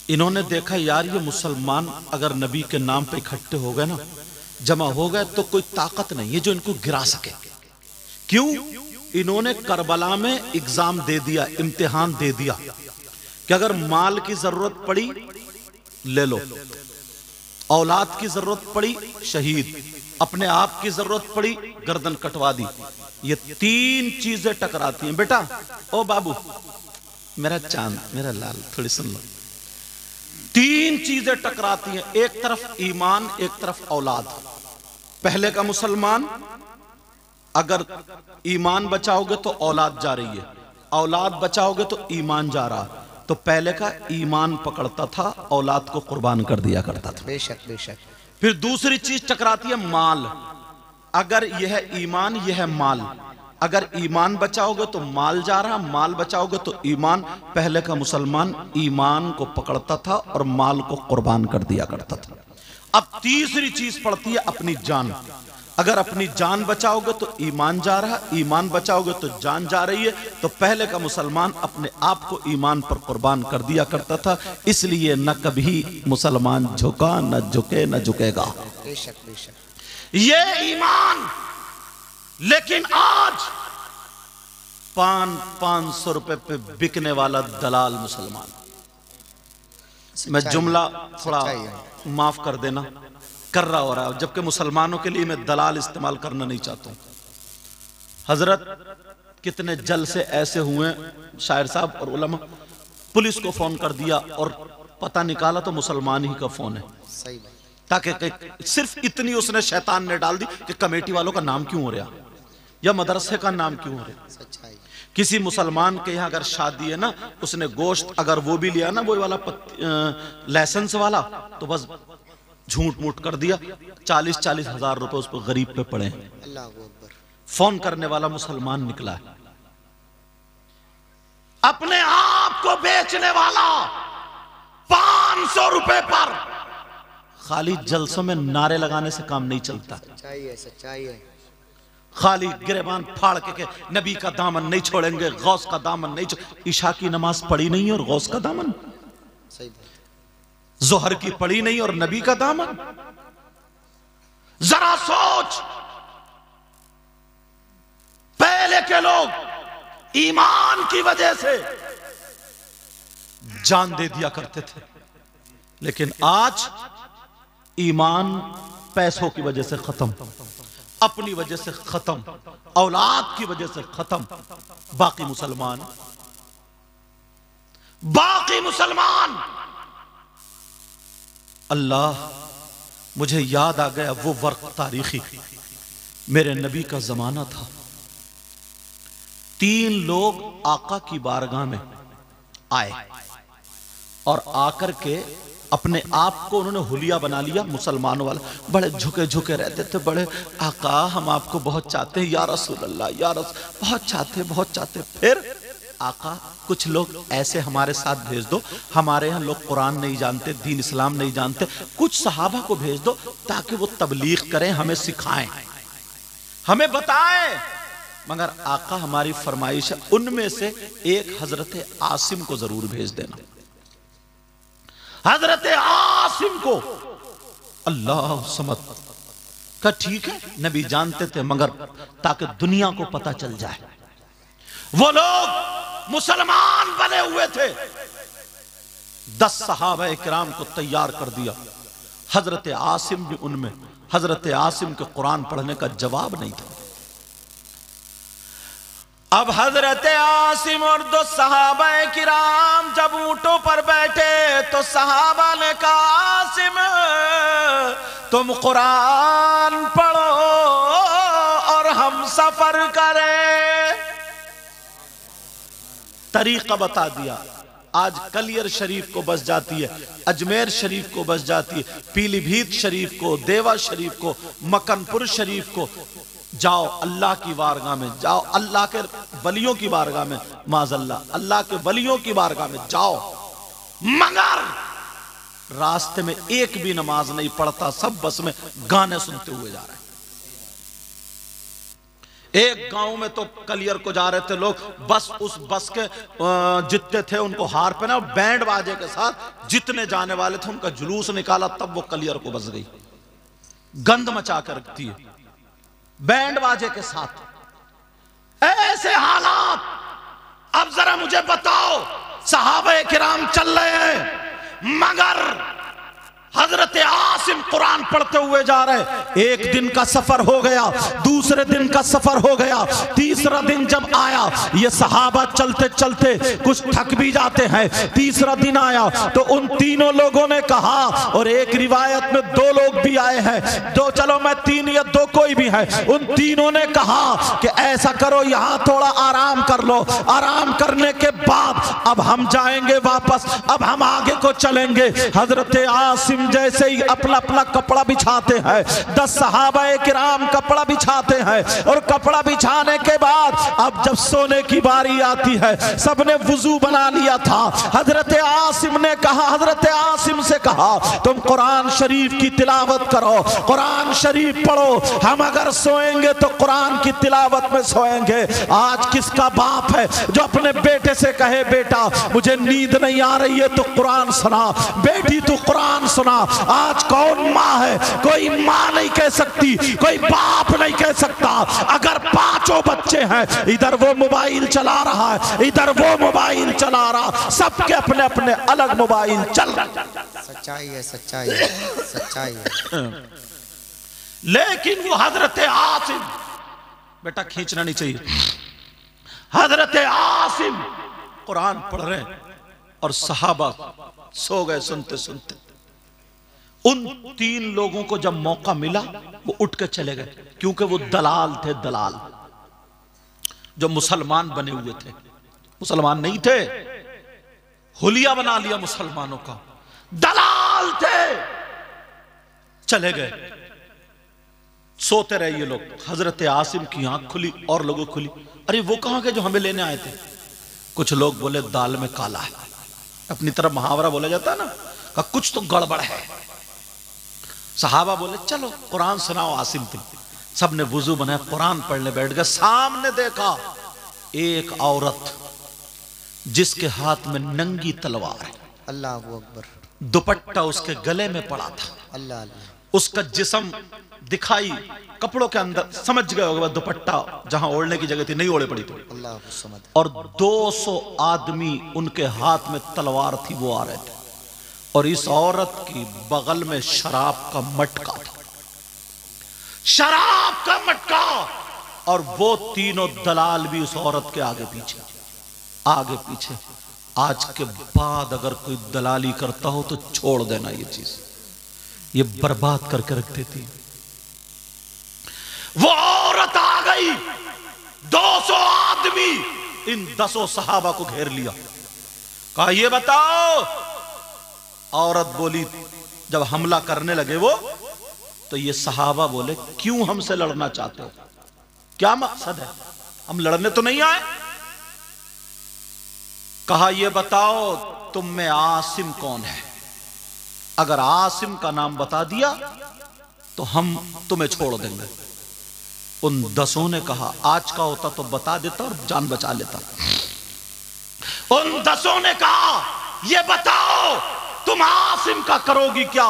इन्होंने देखा यार ये मुसलमान अगर नबी के नाम पे इकट्ठे हो गए ना, जमा हो गए, तो कोई ताकत नहीं है जो इनको गिरा सके। क्यों? इन्होंने करबला में एग्जाम दे दिया, इम्तिहान दे दिया कि अगर माल की जरूरत पड़ी ले लो, औलाद की जरूरत पड़ी शहीद, अपने आप की जरूरत पड़ी गर्दन कटवा दी। ये तीन चीजें टकराती हैं। बेटा ओ बाबू, मेरा चांद, मेरा लाल, थोड़ी सुन लो। तीन चीजें टकराती हैं, एक तरफ ईमान, एक तरफ औलाद। पहले का मुसलमान अगर ईमान बचाओगे तो औलाद जा रही है, औलाद बचाओगे तो ईमान जा रहा। तो पहले का ईमान पकड़ता था, औलाद को कुर्बान कर दिया करता था। बेशक बेशक। फिर दूसरी चीज टकराती है माल। अगर यह ईमान, यह माल। अगर ईमान बचाओगे तो माल जा रहा, माल बचाओगे तो ईमान। पहले का मुसलमान ईमान को पकड़ता था और माल को कुर्बान कर दिया करता था। अब तीसरी चीज पड़ती है अपनी जान। अगर अपनी जान बचाओगे तो ईमान जा रहा, ईमान बचाओगे तो जान जा रही है। तो पहले का मुसलमान अपने आप को ईमान पर कुर्बान कर दिया करता था, इसलिए न कभी मुसलमान झुका, न झुके, न झुकेगा। बेशक बेशक। ये ईमान। लेकिन आज 500 रुपए पे बिकने वाला दलाल मुसलमान। मैं जुमला थोड़ा माफ कर देना, कर रहा हो रहा है, जबकि मुसलमानों के लिए मैं दलाल इस्तेमाल करना नहीं चाहता हूं। हजरत कितने जलसे ऐसे हुए शायर साहब और उलमा, पुलिस को फोन कर दिया और पता निकाला तो मुसलमान ही का फोन है। सही बात। ताकि सिर्फ इतनी उसने शैतान ने डाल दी कि कमेटी वालों का नाम क्यों हो रहा या मदरसे का नाम क्यों हो रहा। सच्चाई। किसी मुसलमान के यहाँ अगर शादी है ना, उसने गोश्त अगर वो भी लिया ना, वो वाला लाइसेंस वाला, तो बस झूठ मूठ कर दिया, 40-40 हजार रुपए उस पर गरीब पे पड़े। अल्लाह अकबर। फोन करने वाला मुसलमान निकला है। अपने आप को बेचने वाला 500 रुपए पर। खाली जलसों में नारे लगाने से काम नहीं चलता। सच्चाई है, सच्चाई है। खाली गिरेबान फाड़ के नबी का दामन नहीं छोड़ेंगे, गौस का दामन नहीं छोड़ेंगे। ईशा की नमाज पढ़ी नहीं और गौस का दामन, सही बात। जोहर की पढ़ी नहीं और नबी का दामन। जरा सोच, पहले के लोग ईमान की वजह से जान दे दिया करते थे, लेकिन आज ईमान पैसों की वजह से खत्म। अपनी वजह से खत्म, औलाद की वजह से खत्म। बाकी मुसलमान अल्लाह, मुझे याद आ गया वो वक्त तारीखी, मेरे नबी का जमाना था। 3 लोग आका की बारगाह में आए और आकर के अपने आप को उन्होंने हुलिया बना लिया मुसलमानों वाला। बड़े झुके झुके रहते थे, बड़े आका हम आपको बहुत चाहते हैं या रसूल अल्लाह, या रसूल, बहुत चाहते। फिर आका कुछ लोग ऐसे हमारे साथ भेज दो, हमारे यहाँ लोग कुरान नहीं जानते, दीन इस्लाम नहीं जानते, कुछ सहाबा को भेज दो ताकि वो तबलीग करें, हमें सिखाएं, हमें बताएं। मगर आका हमारी फरमाइश है उनमें से एक हजरत आसिम को जरूर भेज देना। हजरत आसिम को अल्लाह समद का ठीक है, नबी जानते थे, मगर ताकि दुनिया को पता चल जाए। वो लोग मुसलमान बने हुए थे। 10 सहाबा किराम को तैयार कर दिया। हजरत आसिम भी उनमें। हजरत आसिम के कुरान पढ़ने का जवाब नहीं था। अब हजरत आसिम और 2 सहाबा किराम जब ऊंटों पर बैठे तो सहाबा ने कहा, आसिम तुम कुरान पढ़ो और हम सफर करें। तरीका बता दिया। आज कलियर शरीफ को बस जाती है, अजमेर शरीफ को बस जाती है, पीलीभीत शरीफ को, देवा शरीफ को, मकनपुर शरीफ को। जाओ अल्लाह की बारगाह में, जाओ अल्लाह के वलियों की बारगाह में, माज़अल्लाह अल्लाह के वलियों की बारगाह में जाओ, मगर रास्ते में एक भी नमाज नहीं पढ़ता, सब बस में गाने सुनते हुए जा रहे हैं। एक गांव में तो कलियर को जा रहे थे लोग, बस उस बस के जितने थे उनको हार पहना, बैंड बाजे के साथ जितने जाने वाले थे उनका जुलूस निकाला, तब वो कलियर को बस गई। गंद मचा कर रखती है बैंड बाजे के साथ। ऐसे हालात। अब जरा मुझे बताओ, सहाबा किराम चल रहे हैं मगर हजरत आसिम कुरान पढ़ते हुए जा रहे। एक दिन का सफर हो गया, दूसरे दिन का सफर हो गया, तीसरा दिन जब आया, ये सहाबा चलते चलते कुछ थक भी जाते हैं। तीसरा दिन आया तो उन तीनों लोगों ने कहा, और एक रिवायत में 2 लोग भी आए हैं, 2 चलो मैं 3 या 2 कोई भी है, उन तीनों ने कहा कि ऐसा करो यहां थोड़ा आराम कर लो। आराम करने के बाद अब हम जाएंगे वापस, अब हम आगे को चलेंगे। हजरत आसिम जैसे ही अपना अपना कपड़ा बिछाते हैं, 10 सहाबा किराम कपड़ा बिछाते हैं, और कपड़ा बिछाने के बाद अब जब सोने की बारी आती है, सबने वुजू बना लिया था। हजरत आसिम ने कहा, हजरत आसिम से कहा तुम कुरान शरीफ की तिलावत करो, कुरान शरीफ पढ़ो, हम अगर सोएंगे तो कुरान की तिलावत में सोएंगे। आज किसका बाप है जो अपने बेटे से कहे बेटा मुझे नींद नहीं आ रही है तो कुरान सुना, बेटी तू कुरान सुना। आज कौन माँ है? कोई माँ नहीं कह सकती, कोई बाप नहीं कह सकता। अगर 5 बच्चे हैं, इधर वो मोबाइल चला रहा है, इधर वो मोबाइल चला रहा, सबके अपने अपने अलग मोबाइल चल रहा। सच्चाई है, सच्चाई है, सच्चाई है। लेकिन वो हजरत आसिम, बेटा खींचना नहीं चाहिए, हजरत आसिम कुरान पढ़ रहे और सहाबा सो गए सुनते सुनते। उन 3 लोगों को जब मौका मिला वो उठ के चले गए, क्योंकि वो दलाल थे, दलाल जो मुसलमान बने हुए थे, मुसलमान नहीं थे, हुलिया बना लिया मुसलमानों का, दलाल थे, चले गए। सोते रहे ये लोग। हजरत आसिम की आंख खुली और लोगों खुली, अरे वो कहां के जो हमें लेने आए थे? कुछ लोग बोले दाल में काला है, अपनी तरफ मुहावरा बोला जाता है ना, का कुछ तो गड़बड़ है। सहाबा बोले चलो कुरान सुनाओ आसिम तुम। सबने वुजू बनाया, कुरान पढ़ने बैठ गए। सामने देखा एक औरत जिसके हाथ में नंगी तलवार है, अल्लाह अकबर, दुपट्टा उसके गले में पड़ा था, अल्लाह अल्लाह, उसका जिस्म दिखाई कपड़ों के अंदर, समझ गए होगा दुपट्टा जहां ओढ़ने की जगह थी नहीं ओढ़े पड़ी थी, अल्लाह समझ। और 200 आदमी उनके हाथ में तलवार थी, वो आ रहे थे, और इस औरत की बगल में शराब का मटका था, शराब का मटका, और वो तीनों दलाल भी उस औरत के आगे पीछे, आगे पीछे। आज के बाद अगर कोई दलाली करता हो तो छोड़ देना, ये चीज ये बर्बाद करके रख देती। वो औरत आ गई, 200 आदमी इन 10 सहाबा को घेर लिया। कहा ये बताओ। औरत बोली, जब हमला करने लगे वो, तो ये सहाबा बोले क्यों हमसे लड़ना चाहते हो, क्या मकसद है, हम लड़ने तो नहीं आए। कहा ये बताओ तुम में आसिम कौन है, अगर आसिम का नाम बता दिया तो हम तुम्हें छोड़ देंगे। उन 10 ने कहा आज का होता तो बता देता और जान बचा लेता। उन 10 ने कहा ये बताओ तुम आसिम का करोगी क्या।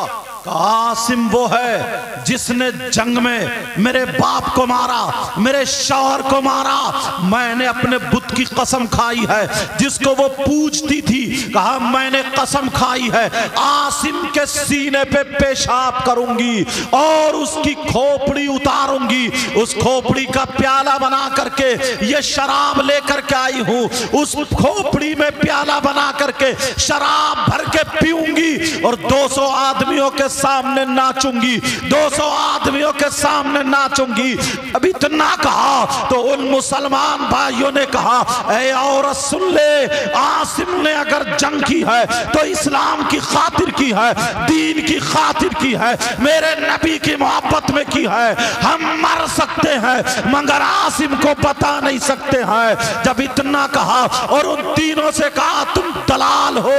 आसिम वो है जिसने जंग में मेरे बाप को मारा, मेरे शौहर को मारा, मैंने अपने बुत की कसम खाई है, जिसको वो पूजती थी, कहा मैंने कसम खाई है आसिम के सीने पे पेशाब करूंगी और उसकी खोपड़ी उतारूंगी, उस खोपड़ी का प्याला बना करके ये शराब लेकर के आई हूं, उस खोपड़ी में प्याला बना करके शराब भर के पीऊंगी और 200 आदमियों के सामने नाचूंगी, 200 आदमियों के सामने नाचूंगी। अभी तो ना कहा तो उन मुसलमान भाइयों ने कहा ऐ औरत सुन ले, आसिम ने अगर जंग की है तो इस्लाम की खातिर की है, दीन की खातिर की है, मेरे नबी की मोहब्बत में की है। हम मर सकते हैं मगर आसिम को बता नहीं सकते हैं। जब इतना कहा और उन तीनों से कहा तुम दलाल हो,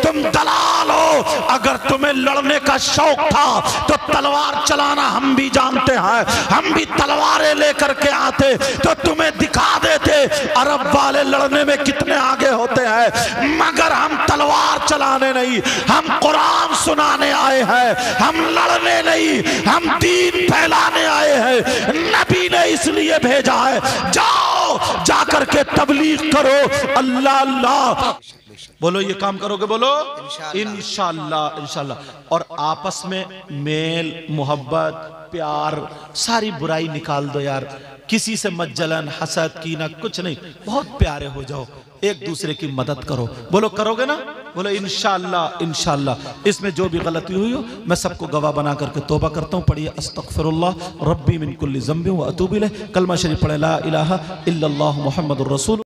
तुम दलाल हो, अगर तुम्हें लड़ने का शौक था तो तलवार चलाना हम भी जानते हैं, हम भी तलवारें लेकर के आते तो तुम्हें दिखा देते अरब वाले लड़ने में कितने आगे होते हैं, मगर हम तलवार चलाने नहीं, हम कुरान सुनाने आए हैं, हम लड़ने नहीं, हम दीन फैलाने आए हैं। नबी ने इसलिए भेजा है, जाओ जाकर के तबलीग करो। अल्लाह अल्लाह बोलो, ये काम करोगे बोलो इंशाअल्लाह इंशाअल्लाह। और आपस में मेल मोहब्बत प्यार सारी बुराई निकाल दो यार, किसी से मत जलन हसद कीना कुछ नहीं, बहुत प्यारे हो जाओ, एक दूसरे की मदद करो। बोलो करोगे ना, बोलो इंशाअल्लाह इंशाअल्लाह। इसमें जो भी गलती हुई हो मैं सबको गवाह बना करके तौबा करता हूँ। पढ़िए अस्तगफिरुल्लाह रब्बी मिन कुल्ली ज़ंबिन व अतूबु इलैह। कलमा शरीफ पढ़े ला इलाहा इल्लल्लाह मुहम्मदुर रसूल।